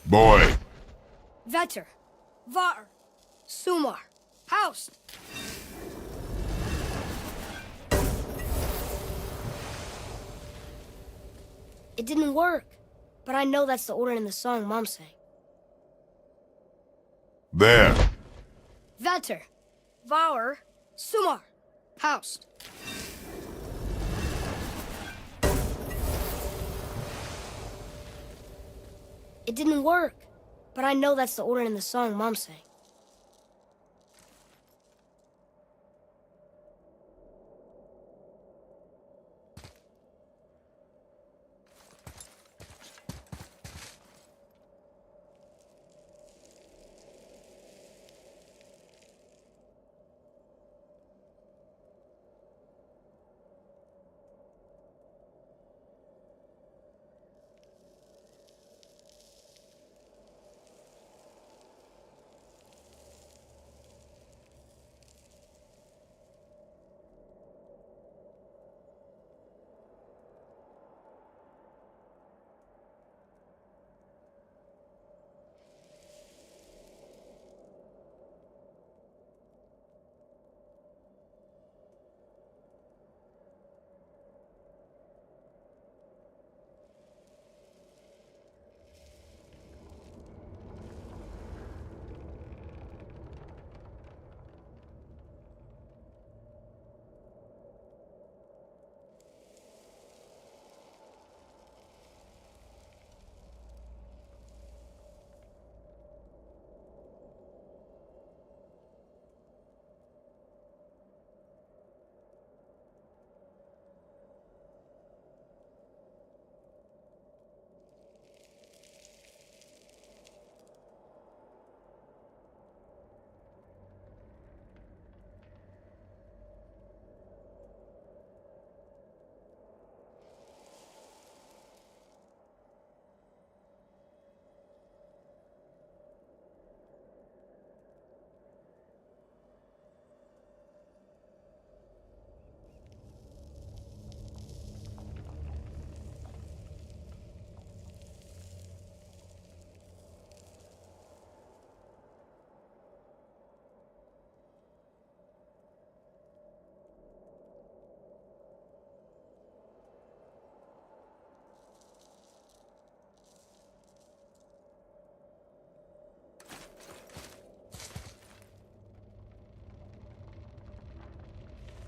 Boy, Vetter. Var. Sumar. Haust. It didn't work, but I know that's the order in the song Mom sang. there. Vetter. Var. Sumar. Haust. It didn't work, but I know that's the order in the song Mom sang.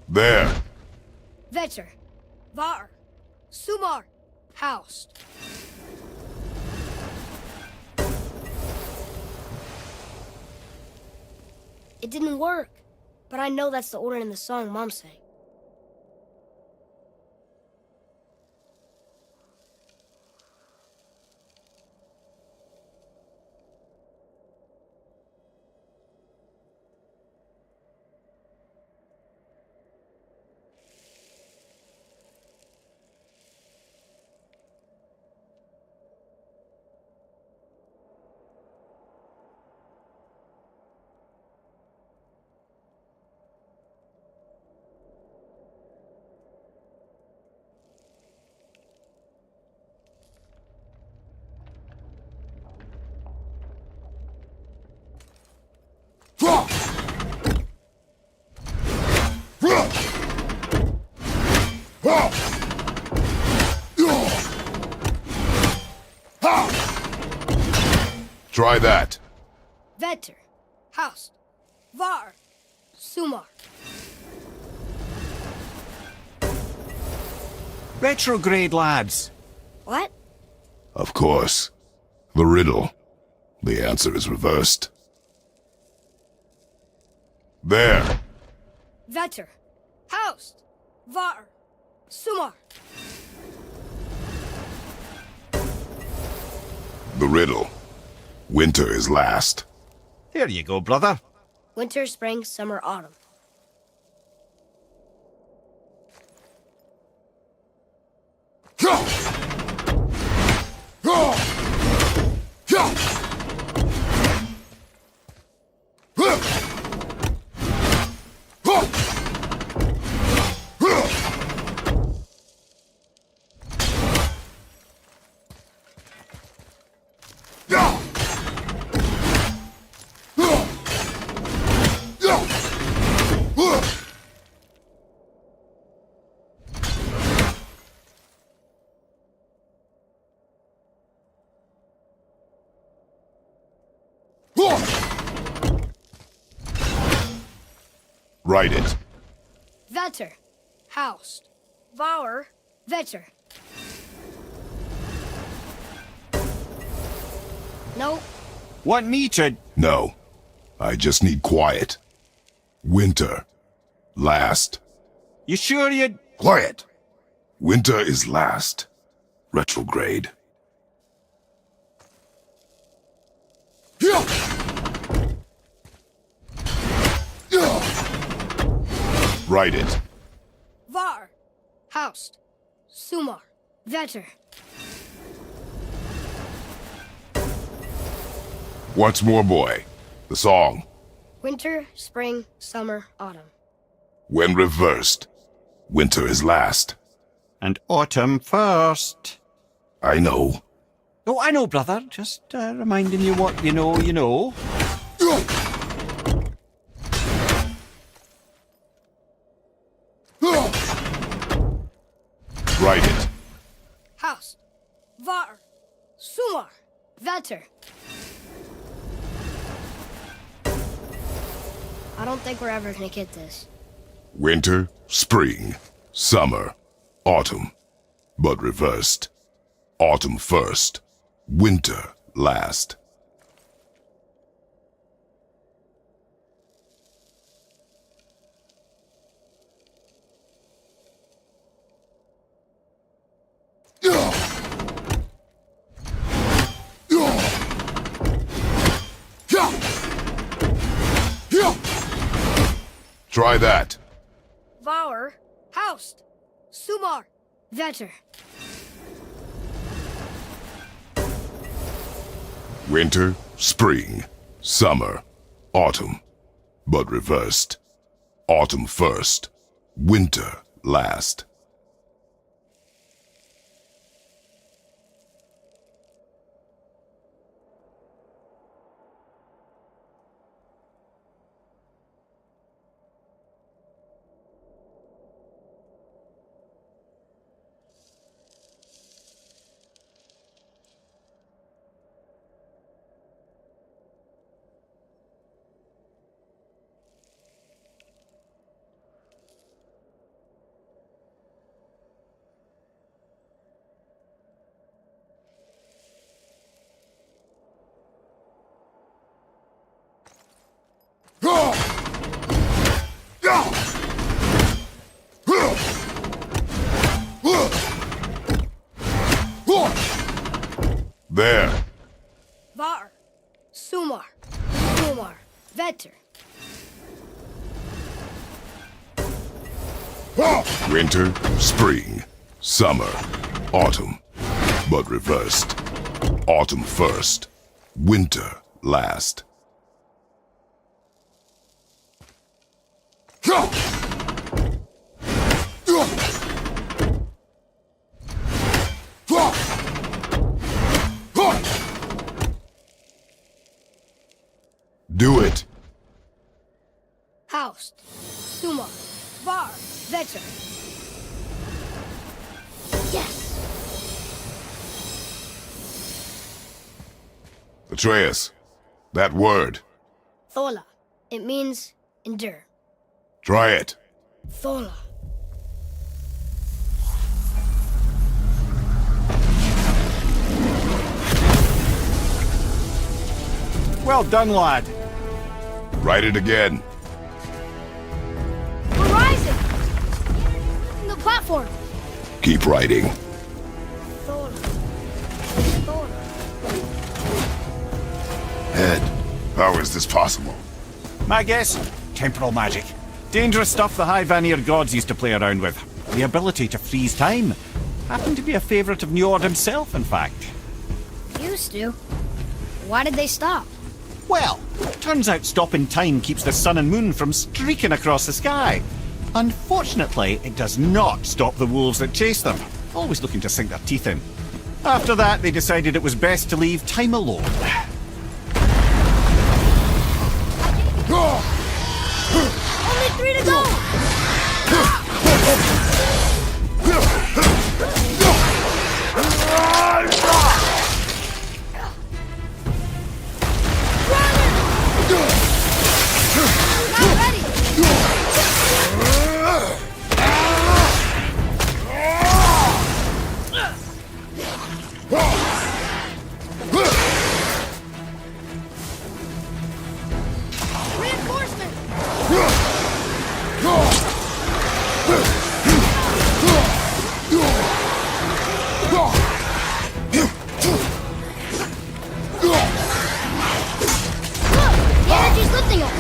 There. Vetter. Var. Sumar. Haust. It didn't work, but I know that's the order in the song Mom sang. Try that. Vetter, Haust, Var, Sumar. Retrograde, lads. What? Of course. The riddle. The answer is reversed. There. Vetter, Haust, Var, Sumar. The riddle. Winter is last. There you go, brother. Winter, spring, summer, autumn. Write it. Vetter, Haust, Var, Vetter. Nope. Want me to... No. I just need quiet. Winter. Last. You sure you... Quiet. Winter is last. Retrograde. Write it. Var, Haust, Sumar, Vetter. Once more, boy. The song. Winter, spring, summer, autumn. When reversed, winter is last. And autumn first. I know. Oh, I know, brother. Just reminding you what you know, you know. Write it. Haust, Var, Sumar, Vetter. I don't think we're ever gonna get this. Winter, spring, summer, autumn. But reversed. Autumn first, winter last. Try that. Var, Haust, Sumar, Vetter. Winter, spring, summer, autumn. But reversed. Autumn first, winter last. There. Var, Sumar, Sumar, Vetter. Winter, spring, summer, autumn. But reversed. Autumn first, winter last. Do it. Haust, Sumar, Var, Vetter. Yes! The Atreus, that word. Thola. It means endure. Try it. Thola. Well done, lad. Write it again. We're rising! The platform! Keep writing. Thola. Thola. Ed, how is this possible? My guess? Temporal magic. Dangerous stuff the High Vanir gods used to play around with. The ability to freeze time. Happened to be a favourite of Njord himself, in fact. Used to. Why did they stop? Well, turns out stopping time keeps the sun and moon from streaking across the sky. Unfortunately, it does not stop the wolves that chase them, always looking to sink their teeth in. After that, they decided it was best to leave time alone. Only 3 to go! Not ready! Reinforcement! The energy's lifting us!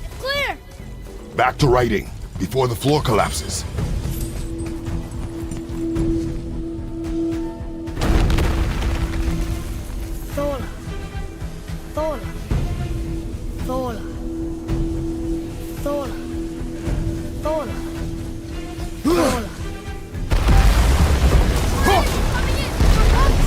It's clear! Back to writing, before the floor collapses. Thola. Thola. Thola. Thola. Thola. Thola. Coming in! We're running!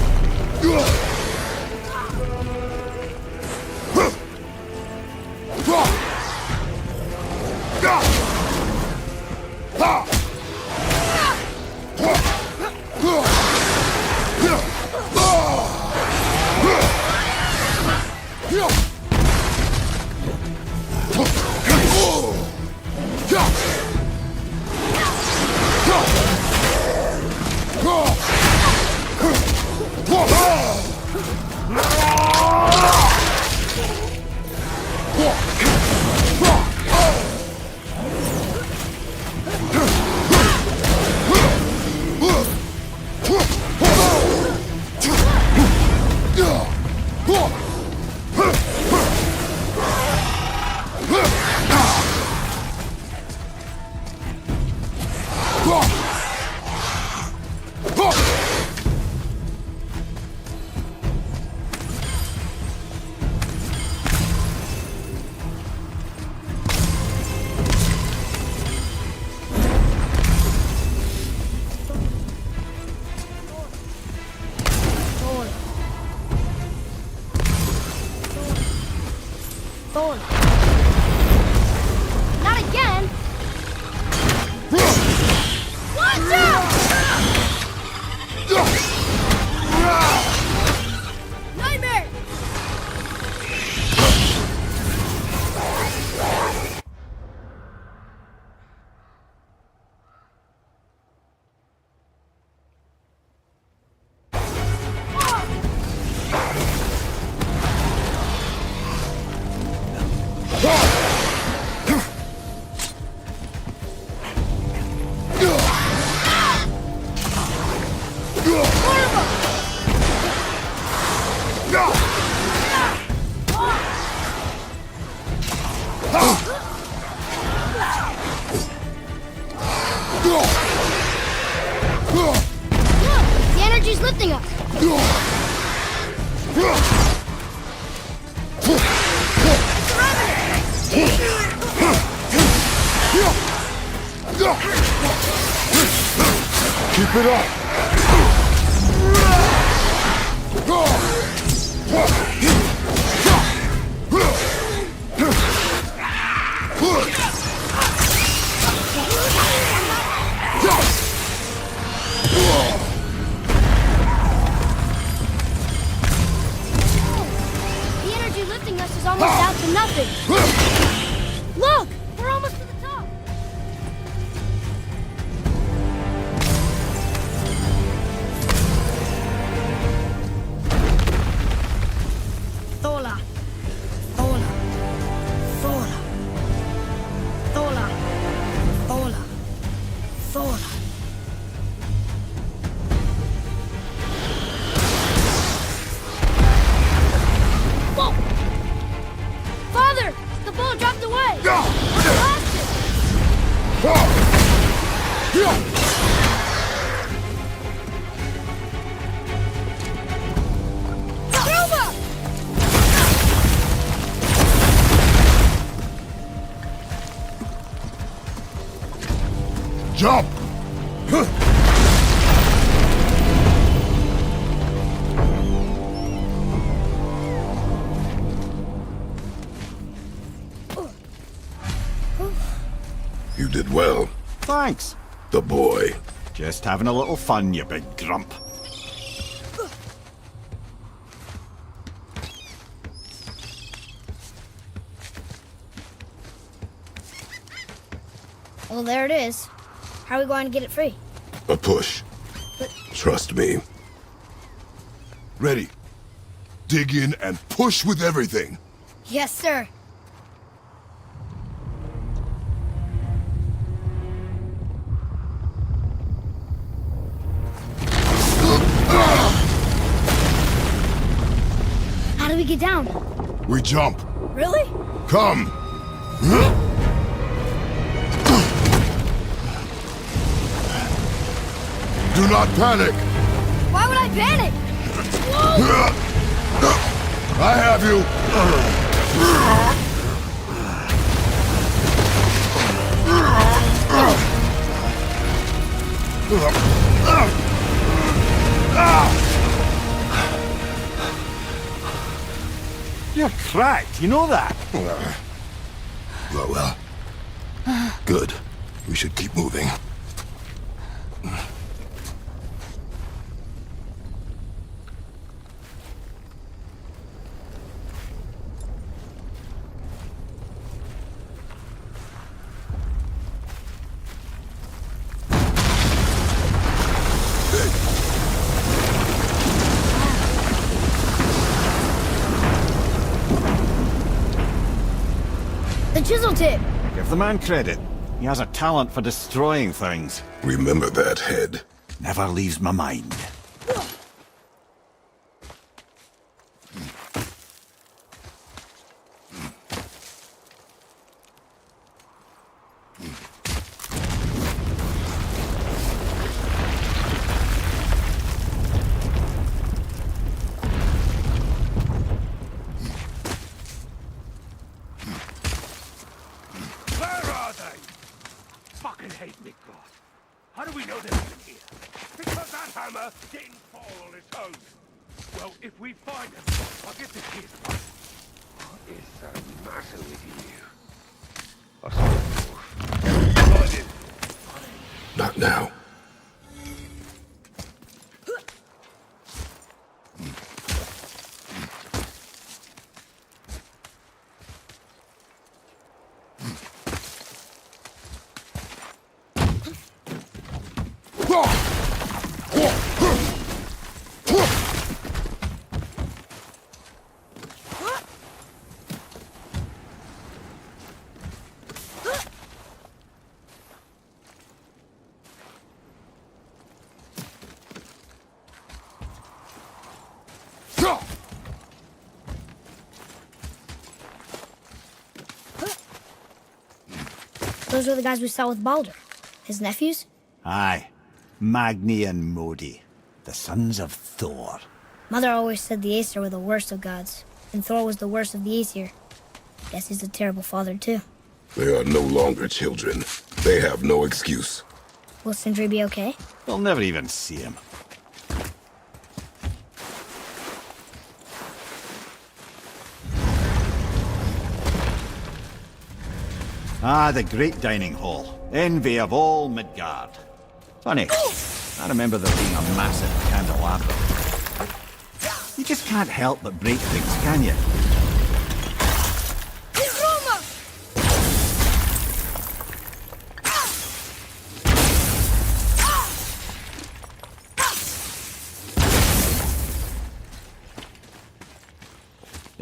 Thorn. Not again! Watch out! Nightmare! The energy's lifting us. Keep it up! almost down to nothing. Look! We're almost to the top. Thola. Thola. Thola. Thola. Thola. Thola. Whoa! Father! The ball dropped away! We lost it! Silva! Jump! You did well, Thanks. the boy. Just having a little fun, you big grump. Well, there it is. How are we going to get it free? A push. Trust me. Ready. Dig in and push with everything. Yes, sir. How do we get down? We jump. Really? Come. Do not panic. Why would I panic? I have you. You're cracked, you know that? Well. Good. We should keep moving. The chisel tip. Give the man credit. He has a talent for destroying things. Remember that head. Never leaves my mind. Where are they? Fucking hate me, God. How do we know they're even here? Because that hammer didn't fall on its own. Well, if we find them, I'll get the kid. What is the matter with you? I swear. Not now. Those are the guys we saw with Baldur. His nephews? Aye. Magni and Modi. The sons of Thor. Mother always said the Aesir were the worst of gods, and Thor was the worst of the Aesir. Guess he's a terrible father, too. They are no longer children. They have no excuse. Will Sindri be okay? We'll never even see him. Ah, the great dining hall. Envy of all Midgard. Funny, I remember there being a massive candelabra. You just can't help but break things, can you?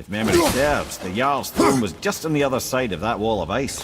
If memory serves, the Jarl's throne was just on the other side of that wall of ice.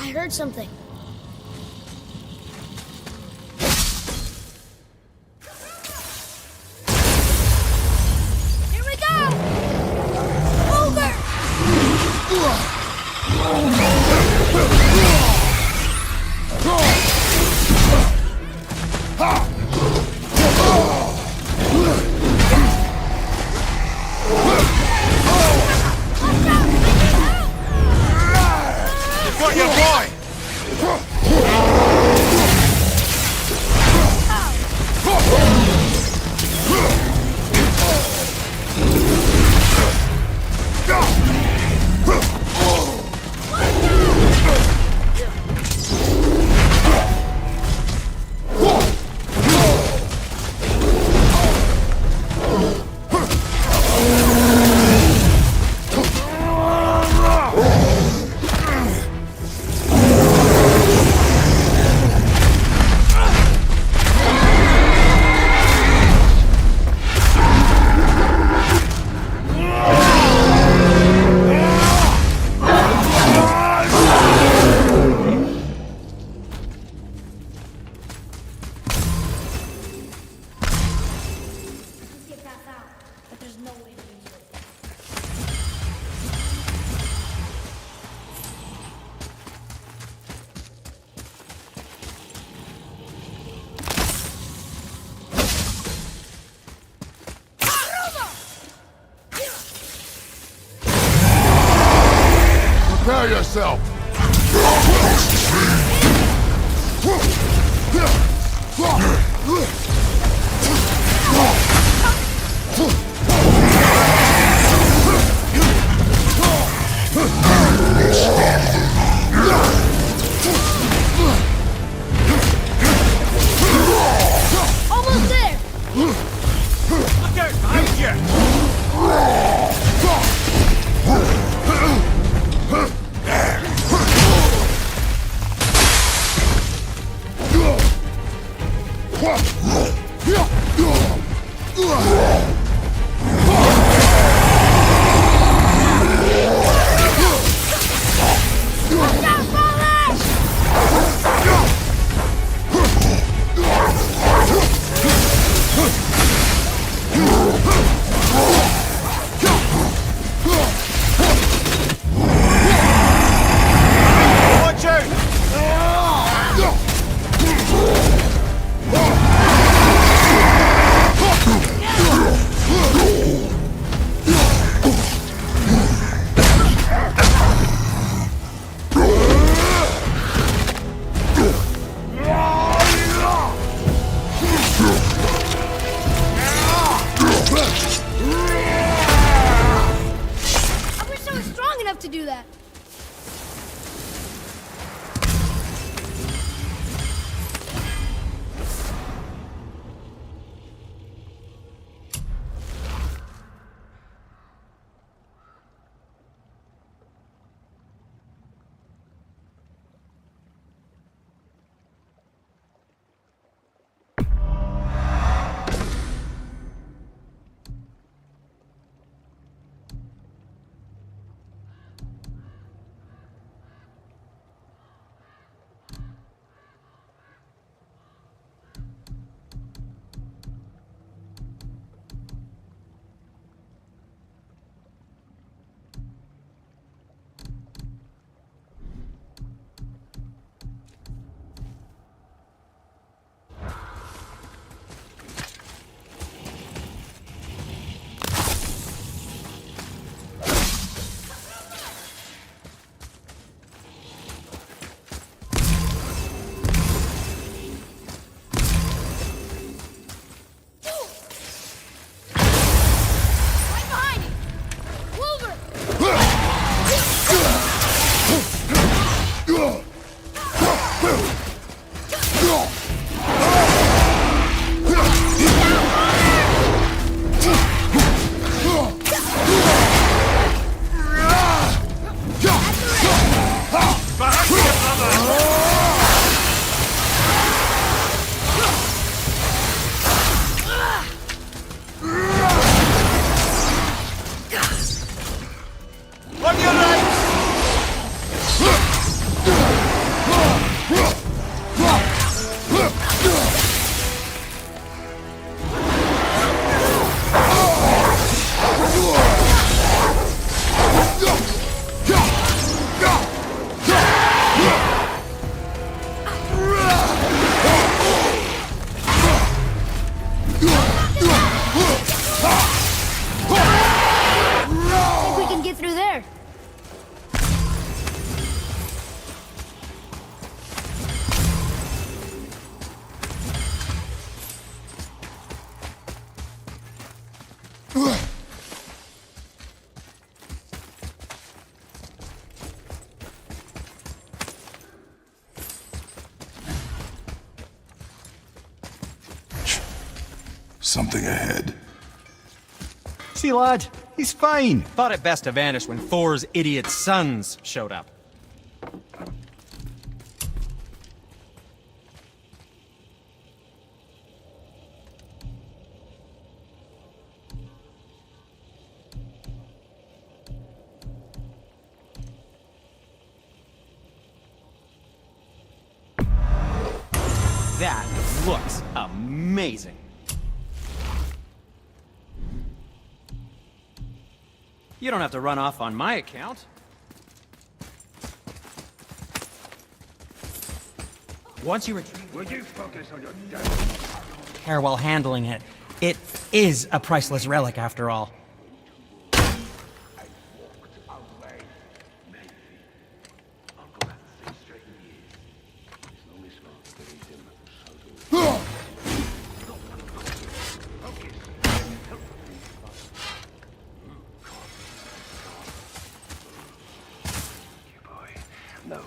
I heard something. Here we go! Ogre! Got your boy! Prepare yourself! Almost there! Look out behind you! Watch out! I wish I was strong enough to do that. Something ahead. See, lad, he's fine. Thought it best to vanish when Thor's idiot sons showed up. That looks amazing. You don't have to run off on my account. Once you retrieve Will you focus on your care while handling it, it is a priceless relic after all. No.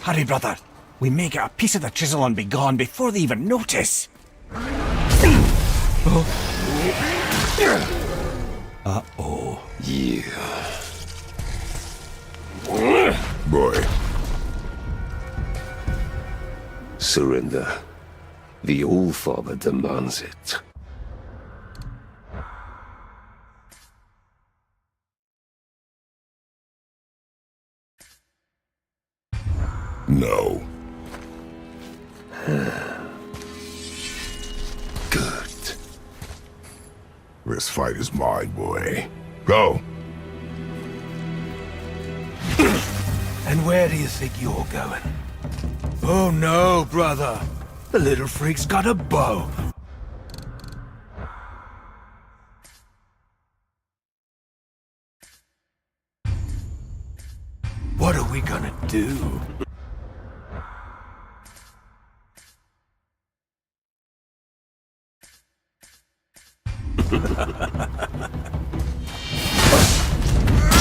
Hurry, brother. We may get a piece of the chisel and be gone before they even notice. Uh-oh. Yeah. Boy. Surrender. The All-Father demands it. No. Good. This fight is mine, boy. Go. And where do you think you're going? Oh no, brother. The little freak's got a bow. What are we gonna do?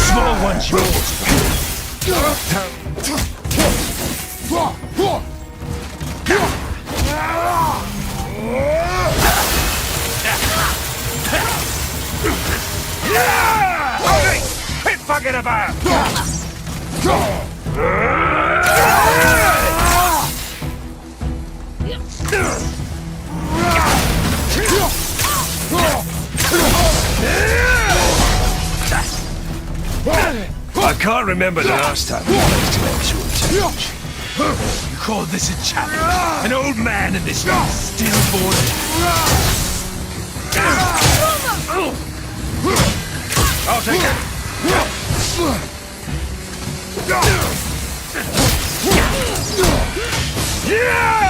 Small one's yours. Hold it! Quit fucking about! I can't remember the last time we faced an actual challenge. You call this a challenge? An old man and this stillborn... I'll take it. Yeah!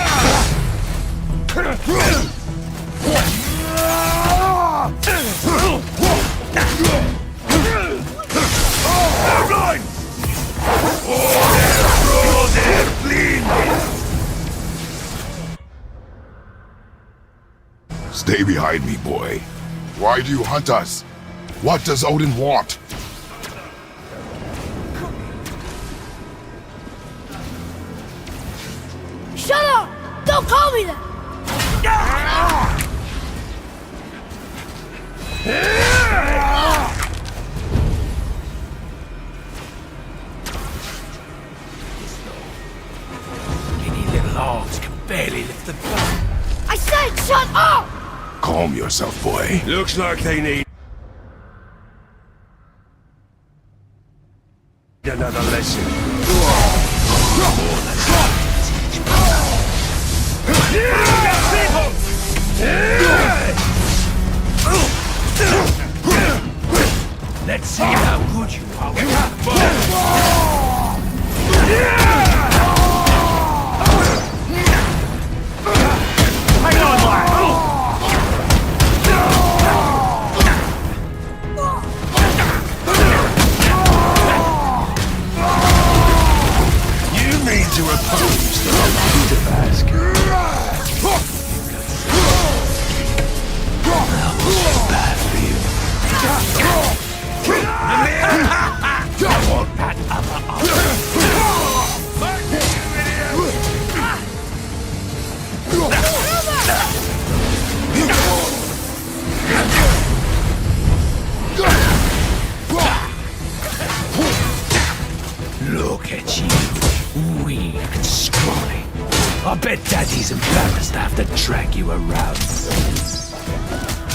Stay behind me, boy. Why do you hunt us? What does Odin want? Shut up! Don't call me that! Any little arms can barely lift the gun. I said shut up! Calm yourself, boy. Looks like they need another lesson. Let's see how good you are with that ball. Hang on, lad! You mean to oppose the command of Asgard? That was bad for you. I want that other arm. Look at you, weak and scrawny. I bet Daddy's embarrassed to have to drag you around.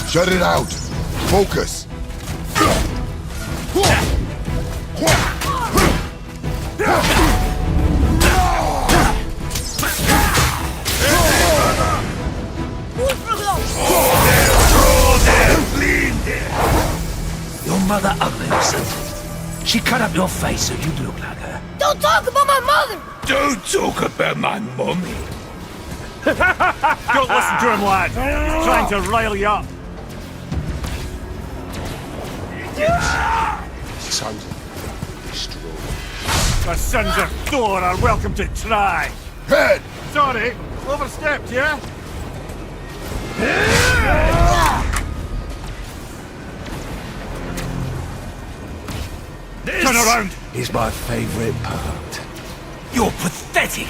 Shut it out. Focus. Your mother ugly or something? She cut up your face so you'd look like her. Don't talk about my mother! Don't talk about my mommy. Don't listen to him, lad. He's trying to rile you up. Sons strong. The sons of Thor are welcome to try. Head! Sorry, overstepped, yeah? This Turn around! is my favorite part. You're pathetic.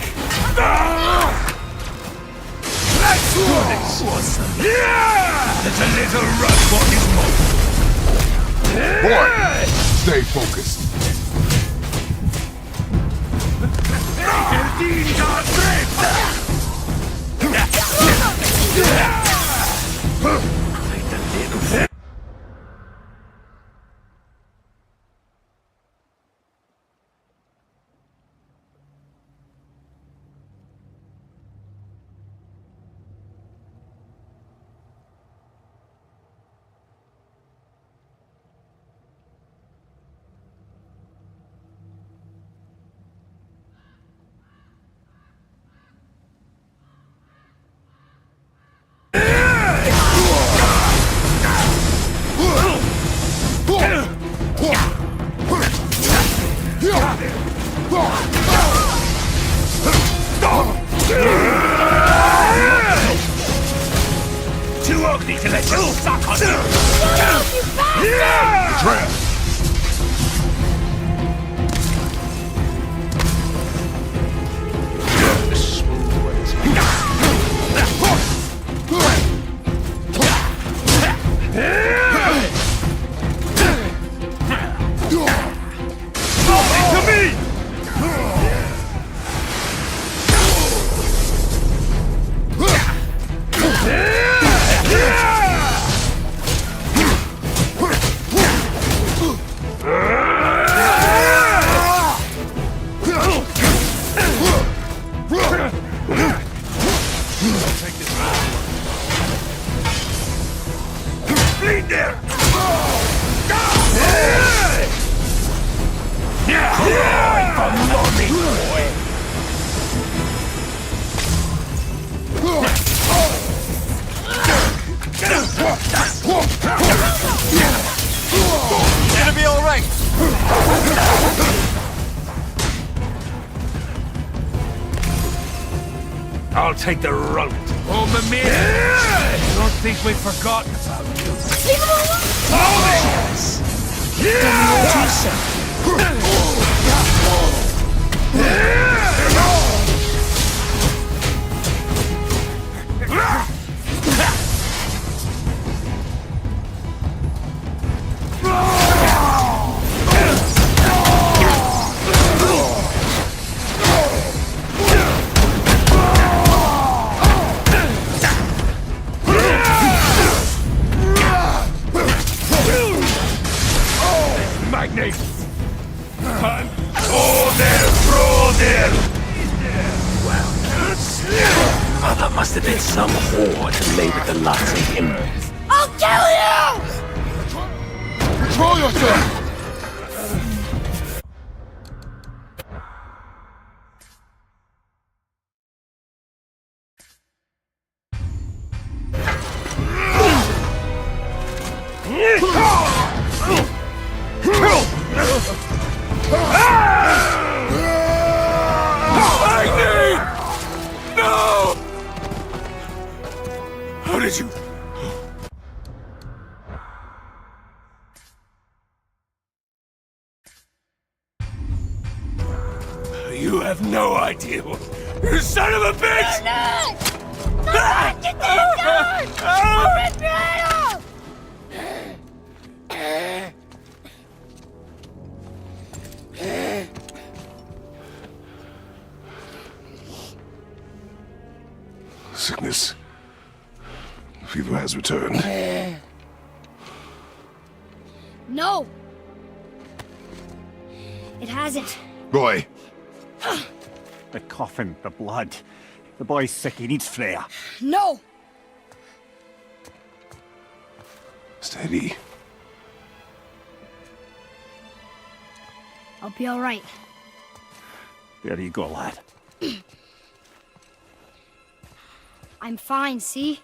That's awesome. There's a little run what is more. Boy! Stay focused. Too ugly to let you suck on you. Trap! To me! Bleed there! Cry for mommy, boy! Gonna be alright. I'll take the rope. Oh, Mimir! Not think we've forgotten about you. Leave him Magnificent. And order, brother! Well, mother must have been some whore to lay with the lots of him. I'll kill you! Control yourself! No! How did you... You have no idea. You son of a bitch! Get that gun! I'll rip your head off! Sickness. Fever has returned. No! It hasn't. Roy, The coughing, the blood. The boy's sick, he needs Freya. No! steady. I'll be alright. There you go, lad. I'm fine, see?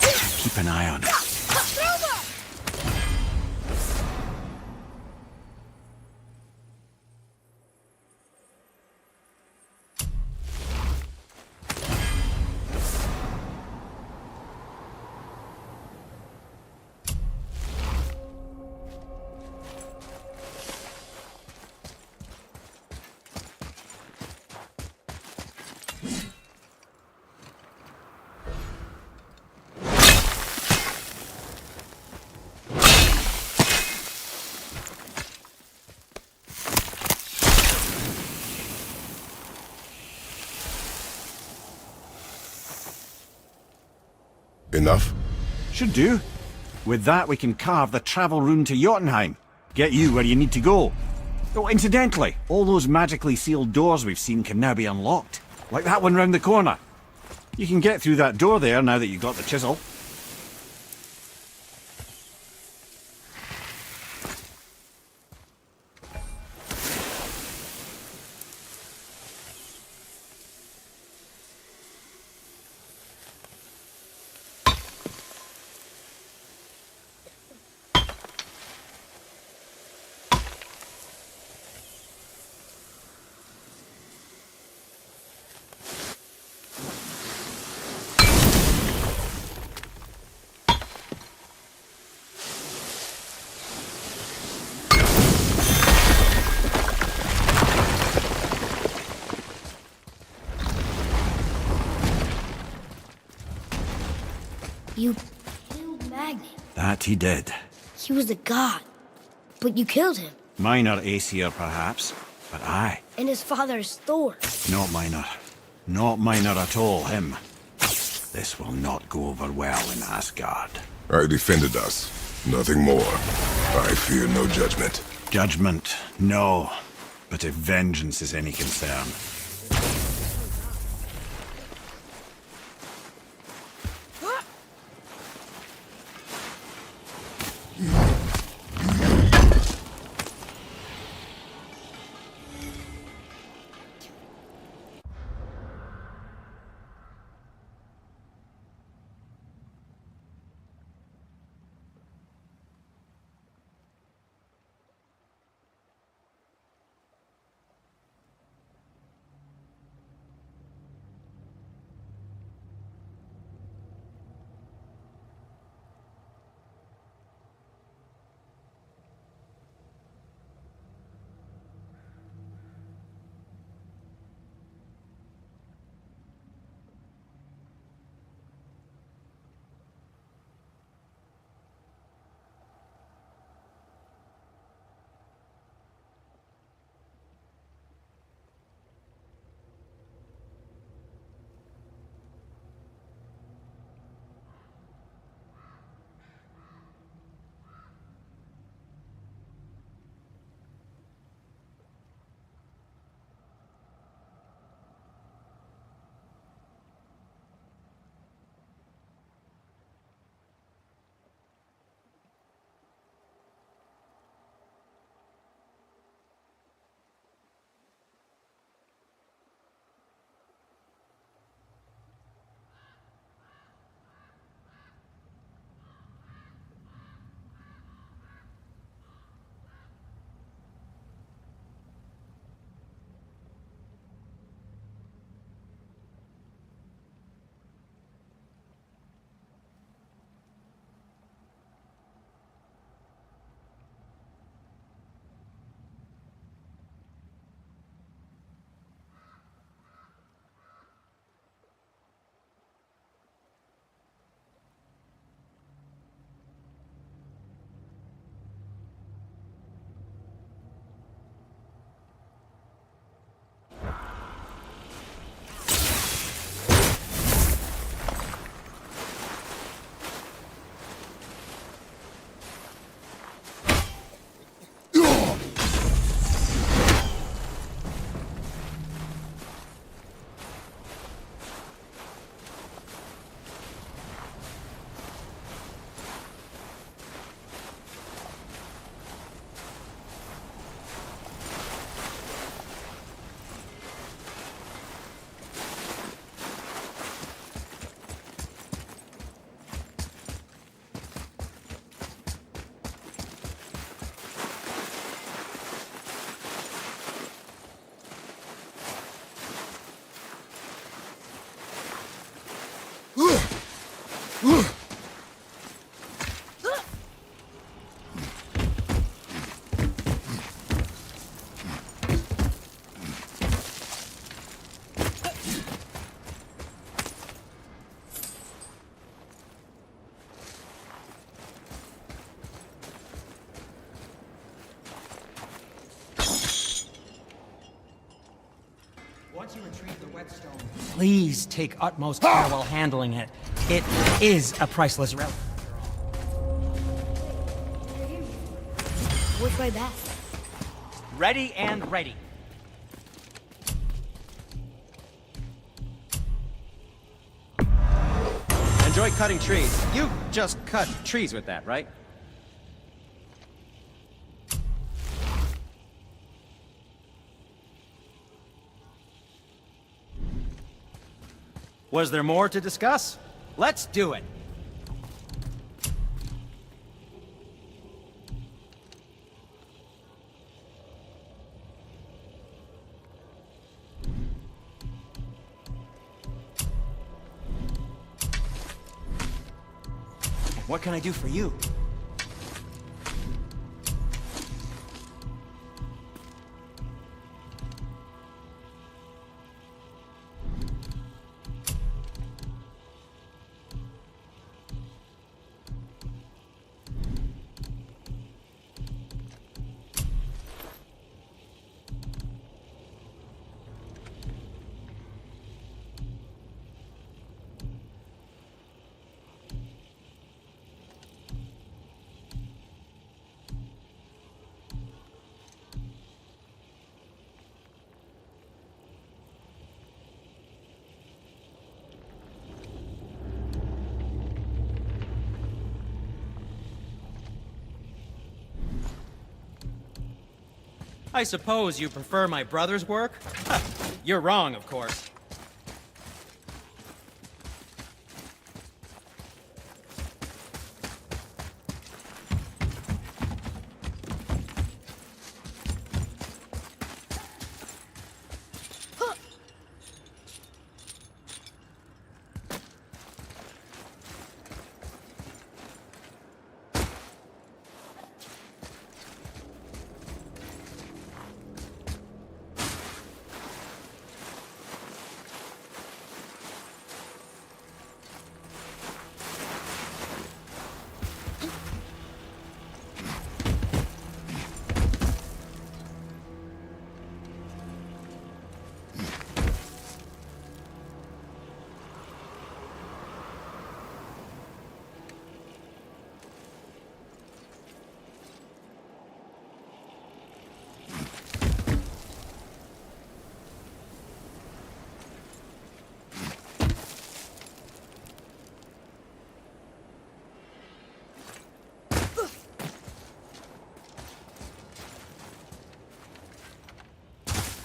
Keep an eye on it. Enough? Should do. With that, we can carve the travel rune to Jotunheim. Get you where you need to go. Oh, incidentally, all those magically sealed doors we've seen can now be unlocked. Like that one round the corner. You can get through that door there now that you've got the chisel. You killed Magni. That he did. He was a god. But you killed him. Minor Aesir, perhaps. But I. And his father is Thor. Not minor. Not minor at all, him. This will not go over well in Asgard. I defended us. Nothing more. I fear no judgment. Judgment, no. But if vengeance is any concern. Once you retrieve the whetstone, please take utmost care while handling it. It is a priceless relic. Which way back? Ready and ready. Enjoy cutting trees. You just cut trees with that, right? Was there more to discuss? Let's do it. What can I do for you? I suppose you prefer my brother's work? You're wrong, of course.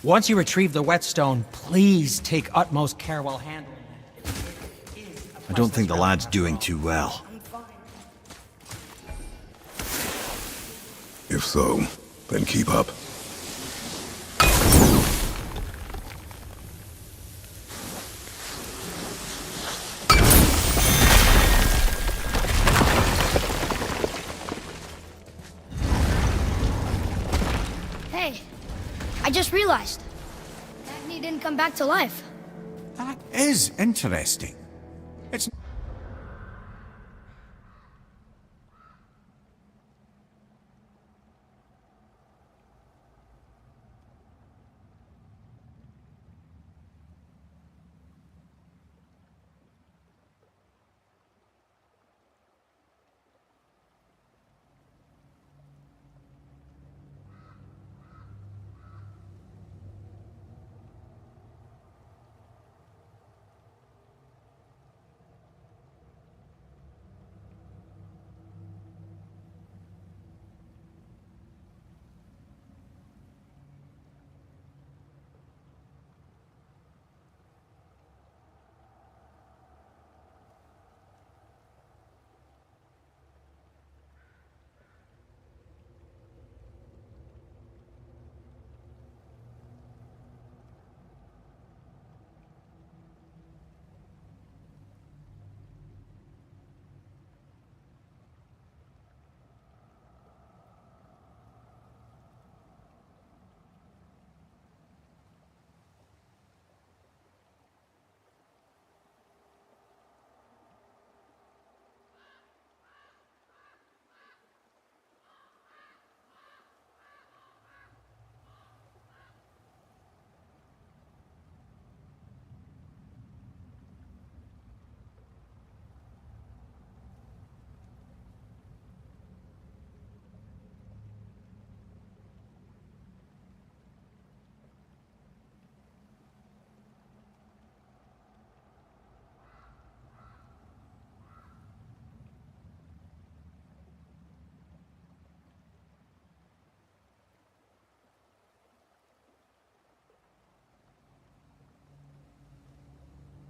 Once you retrieve the whetstone, please take utmost care while handling it. I don't think the lad's doing too well. If so, then keep up. Hey, I just realized. Agni didn't come back to life. That is interesting. It's...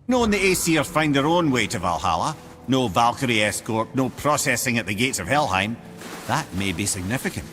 Knowing the Aesir find their own way to Valhalla, no Valkyrie escort, no processing at the gates of Helheim, that may be significant.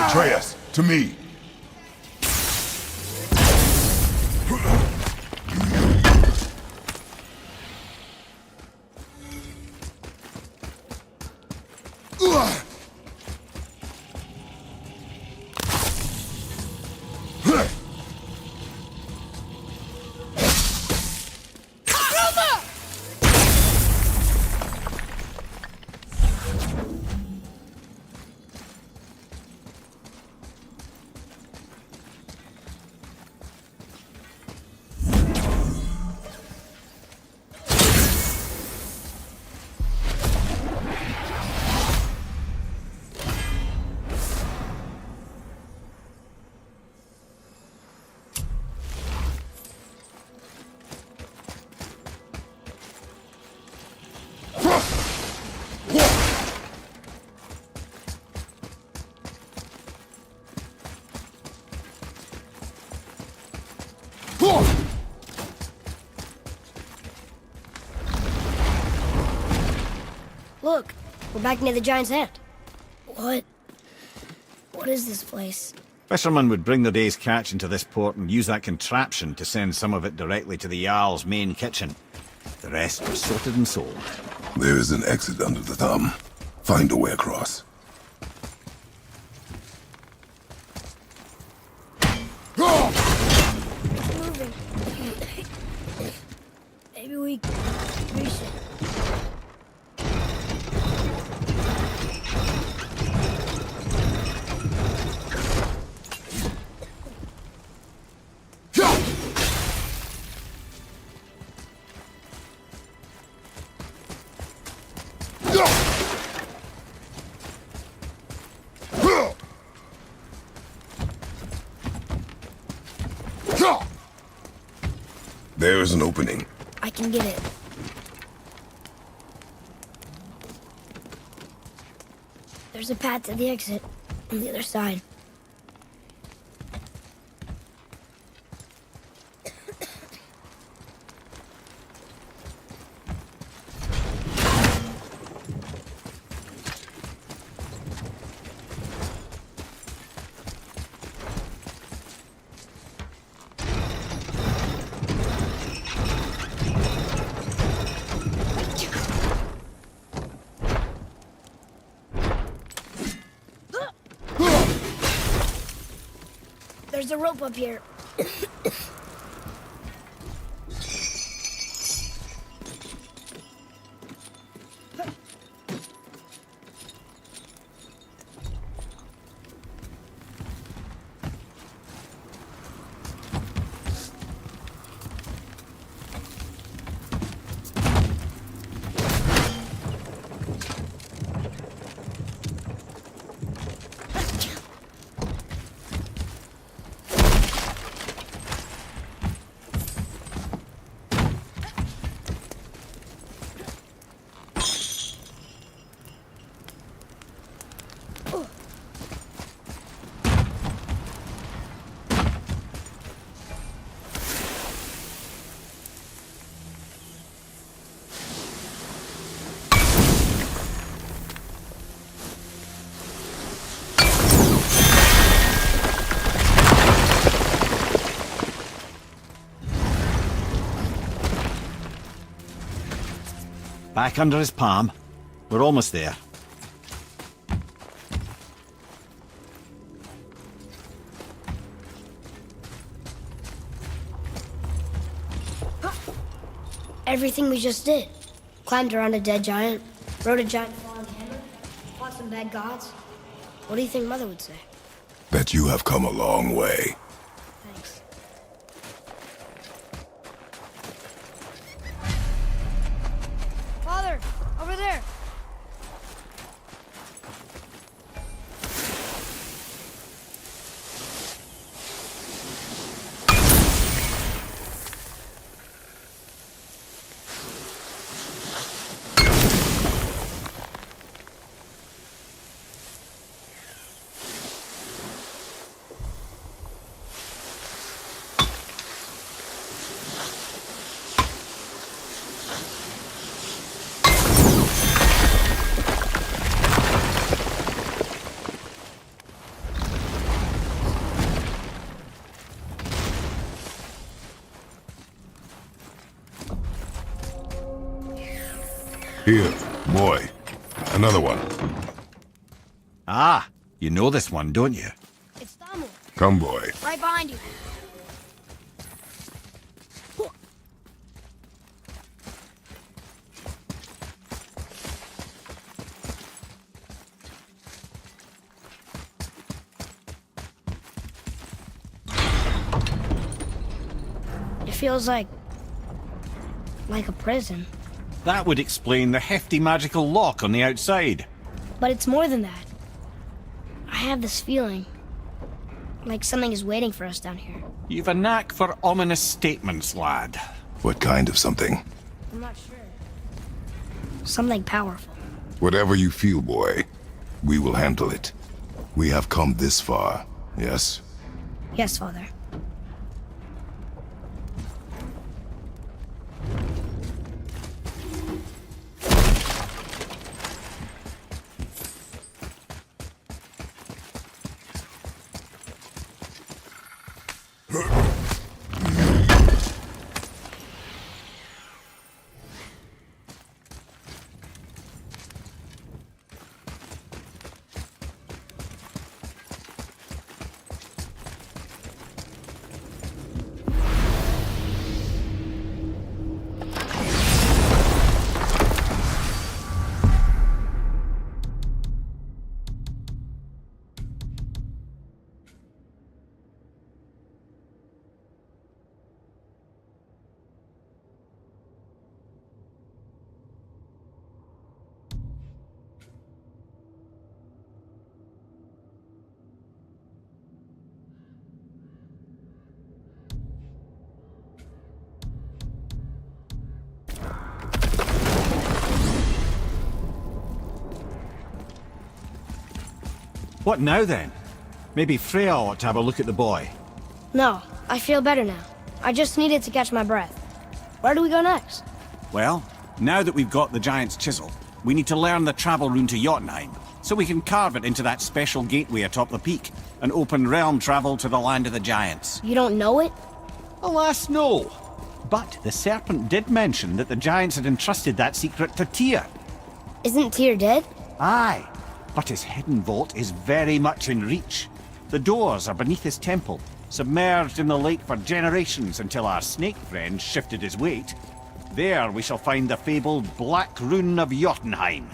Atreus, to me. Look, we're back near the giant's head. What is this place? Fishermen would bring their day's catch into this port and use that contraption to send some of it directly to the Jarl's main kitchen. The rest was sorted and sold. There is an exit under the thumb. Find a way across. Moving. Maybe we should. There is an opening. I can get it. There's a path to the exit on the other side. There's a rope up here. Back under his palm. We're almost there. Everything we just did. Climbed around a dead giant, rode a giant falling hammer, fought some bad gods. What do you think Mother would say? Bet you have come a long way. Thanks. Here, boy. Another one. Ah, you know this one, don't you? It's Thamu, Come, boy. right behind you. It feels like a prison. That would explain the hefty magical lock on the outside. But it's more than that. I have this feeling like something is waiting for us down here. You've a knack for ominous statements, lad. What kind of something? I'm not sure. Something powerful. Whatever you feel, boy, we will handle it. We have come this far, yes? Yes, Father. What now then? Maybe Freya ought to have a look at the boy. No, I feel better now. I just needed to catch my breath. Where do we go next? Well, now that we've got the giant's chisel, we need to learn the travel rune to Jotunheim, so we can carve it into that special gateway atop the peak, and open realm travel to the land of the giants. You don't know it? Alas, no. But the serpent did mention that the giants had entrusted that secret to Tyr. Isn't Tyr dead? Aye, but his hidden vault is very much in reach. The doors are beneath his temple, submerged in the lake for generations until our snake friend shifted his weight. There we shall find the fabled Black Rune of Jotunheim.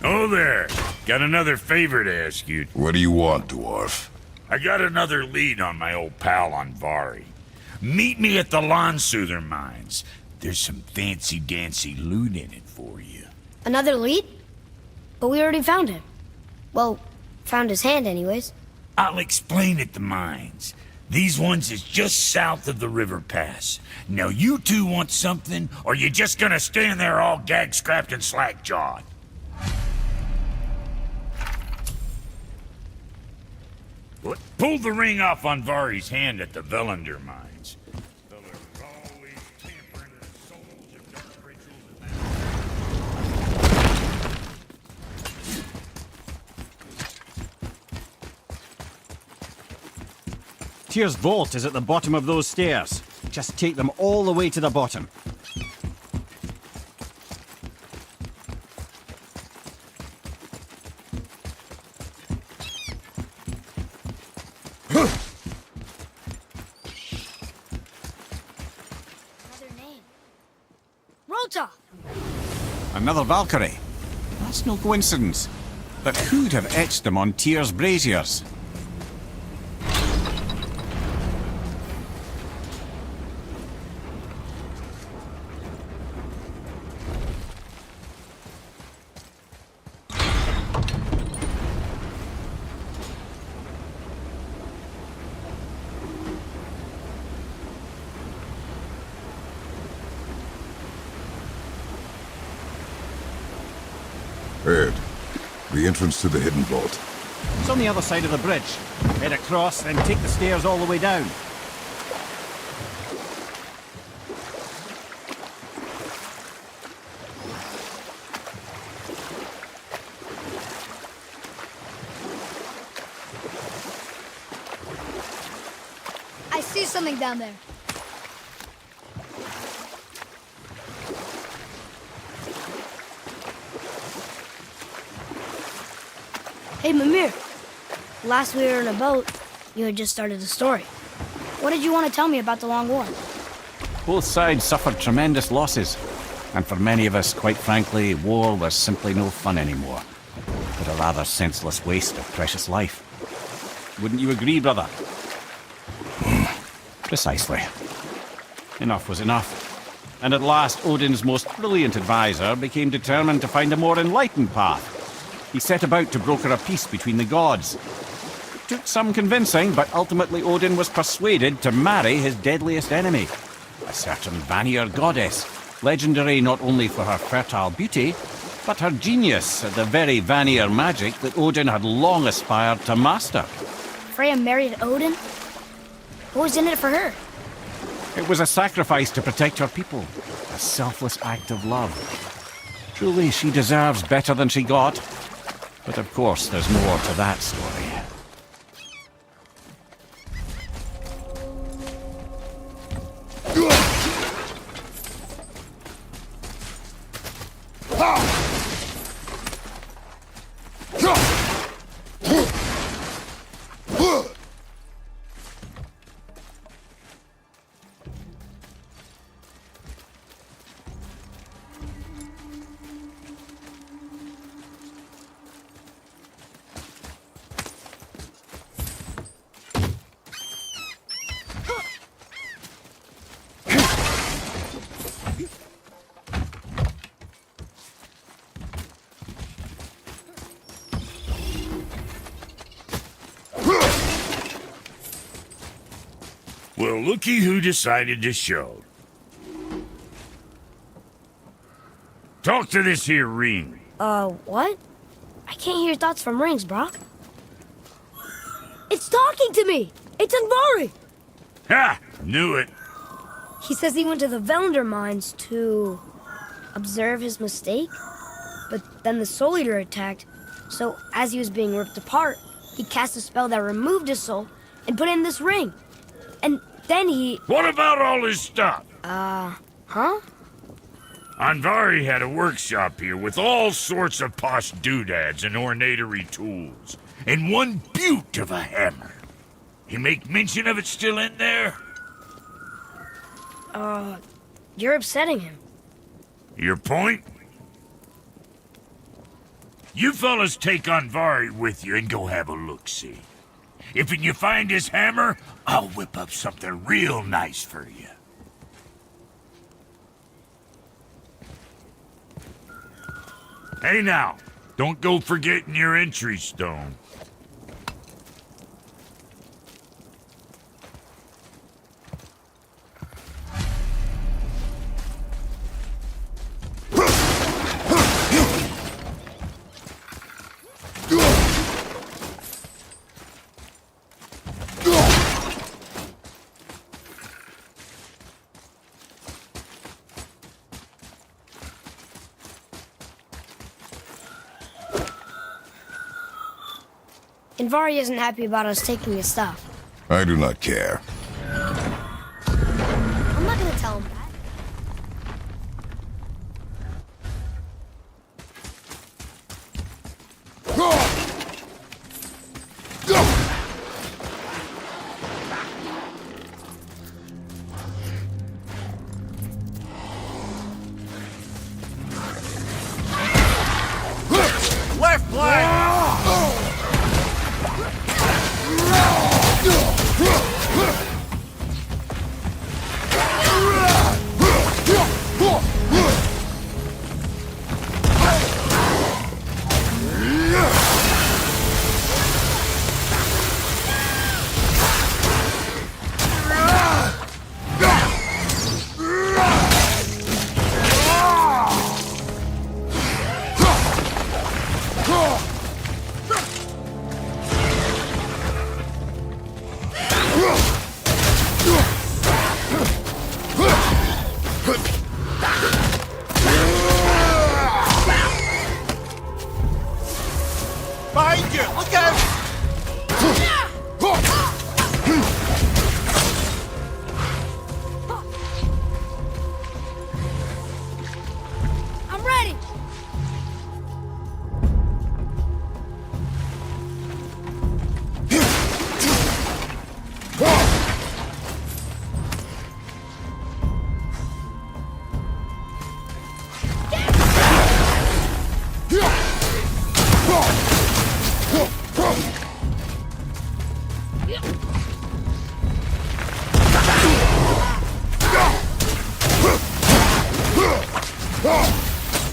Oh there! Got another favor to ask you. What do you want, dwarf? I got another lead on my old pal Anvari. Meet me at the Lawn Soother mines. There's some fancy-dancy loot in it for you. Another lead? But we already found him. Well, found his hand anyways. I'll explain at the mines. These ones is just south of the river pass. Now you two want something, or you just gonna stand there all gag-scrapped and slack-jawed? What? Pull the ring off Anvari's hand at the Velander mines. Fellas always tampering the souls of dark rituals and Tyr's vault is at the bottom of those stairs. Just take them all the way to the bottom. Another name. Rota! Another Valkyrie. That's no coincidence. But who'd have etched them on Tyr's braziers? Ed, the entrance to the hidden vault. It's on the other side of the bridge. Head across, then take the stairs all the way down. see something down there. Hey, Mimir. Last we were in a boat, you had just started a story. What did you want to tell me about the Long War? Both sides suffered tremendous losses. And for many of us, quite frankly, war was simply no fun anymore. But a rather senseless waste of precious life. Wouldn't you agree, brother? Precisely. Enough was enough. And at last, Odin's most brilliant advisor became determined to find a more enlightened path. He set about to broker a peace between the gods. It took some convincing, but ultimately Odin was persuaded to marry his deadliest enemy, a certain Vanir goddess, legendary not only for her fertile beauty, but her genius at the very Vanir magic that Odin had long aspired to master. Freya married Odin? What was in it for her? It was a sacrifice to protect her people, a selfless act of love. Truly, she deserves better than she got. But of course, there's more to that story. Well, looky who decided to show. Talk to this here ring. What? I can't hear thoughts from rings, Brock. It's talking to me! It's Andvari! Ha! Knew it. He says he went to the Velnder mines to observe his mistake, but then the Soul Eater attacked, so as he was being ripped apart, he cast a spell that removed his soul and put it in this ring. And then he... What about all his stuff? Huh? Andvari had a workshop here with all sorts of posh doodads and ornatery tools, and one beaut of a hammer. You make mention of it still in there? You're upsetting him. Your point? You fellas take Andvari with you and go have a look-see. If you find his hammer, I'll whip up something real nice for you. Hey now, don't go forgetting your entry stone. Andvari isn't happy about us taking his stuff. I do not care. I'm not gonna tell him that. Left flank!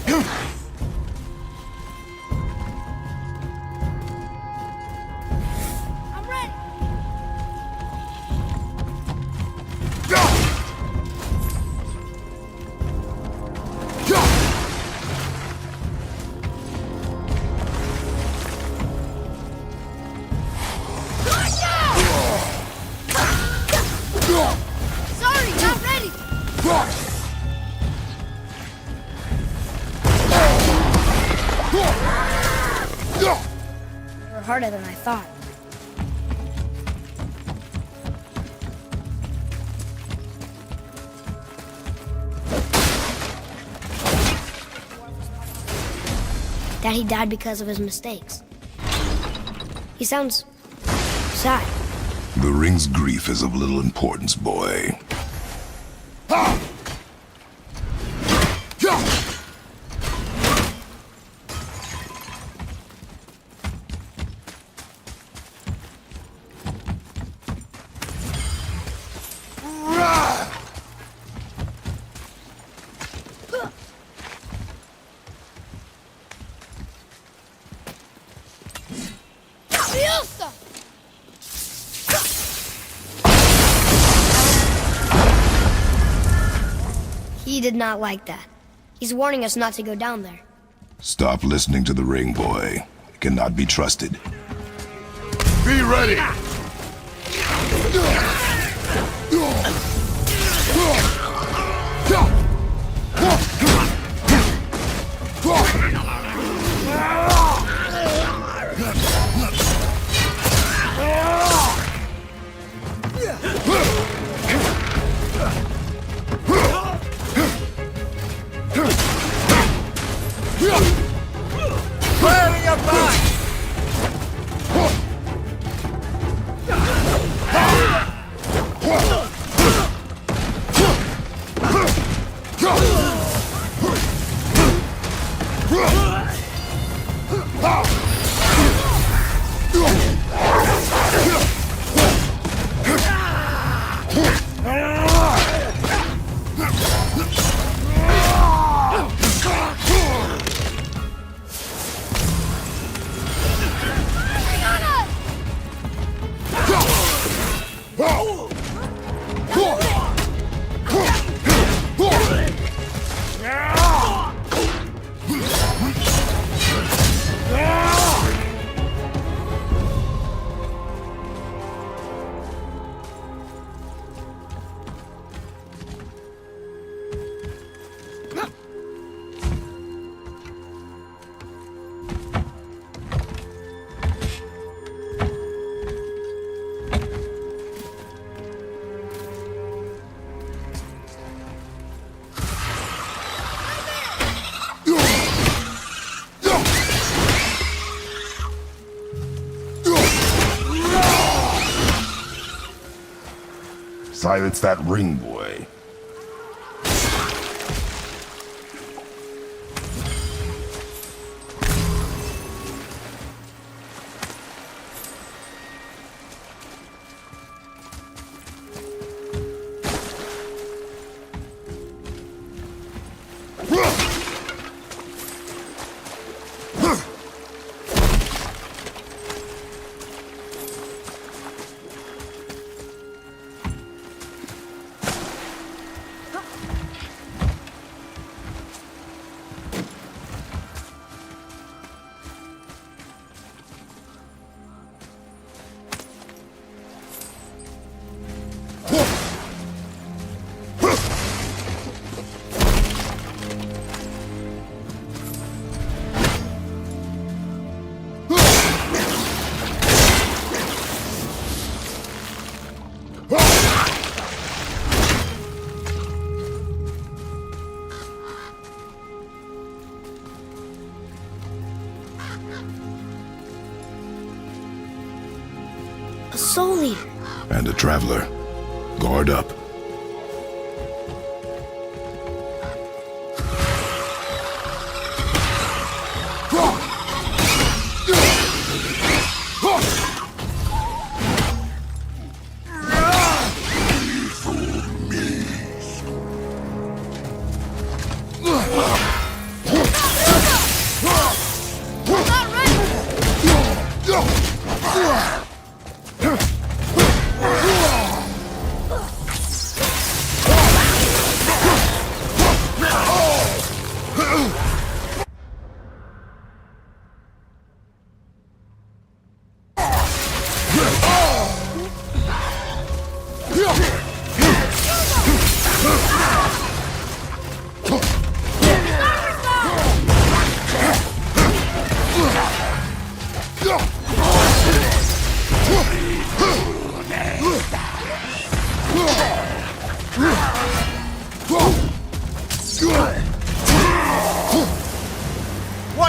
I'm ready. Sorry, not ready. You were harder than I thought. That he died because of his mistakes. He sounds sad. The ring's grief is of little importance, boy. He did not like that. He's warning us not to go down there. Stop listening to the ring, boy. It cannot be trusted. Be ready! Silence that ring, boy. A soul eater. And a traveler. Guard up.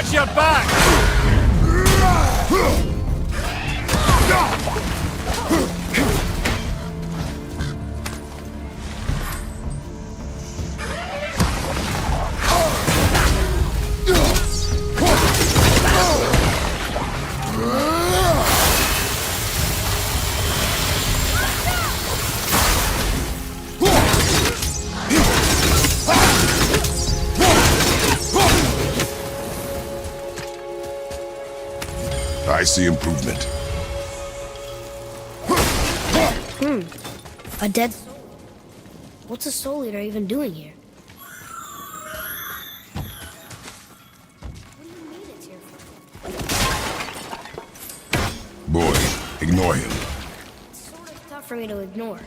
Watch your back! I see improvement. A dead soul. What's a soul eater even doing here? What do you mean it's here for? Boy, ignore him. It's sort of tough for me to ignore.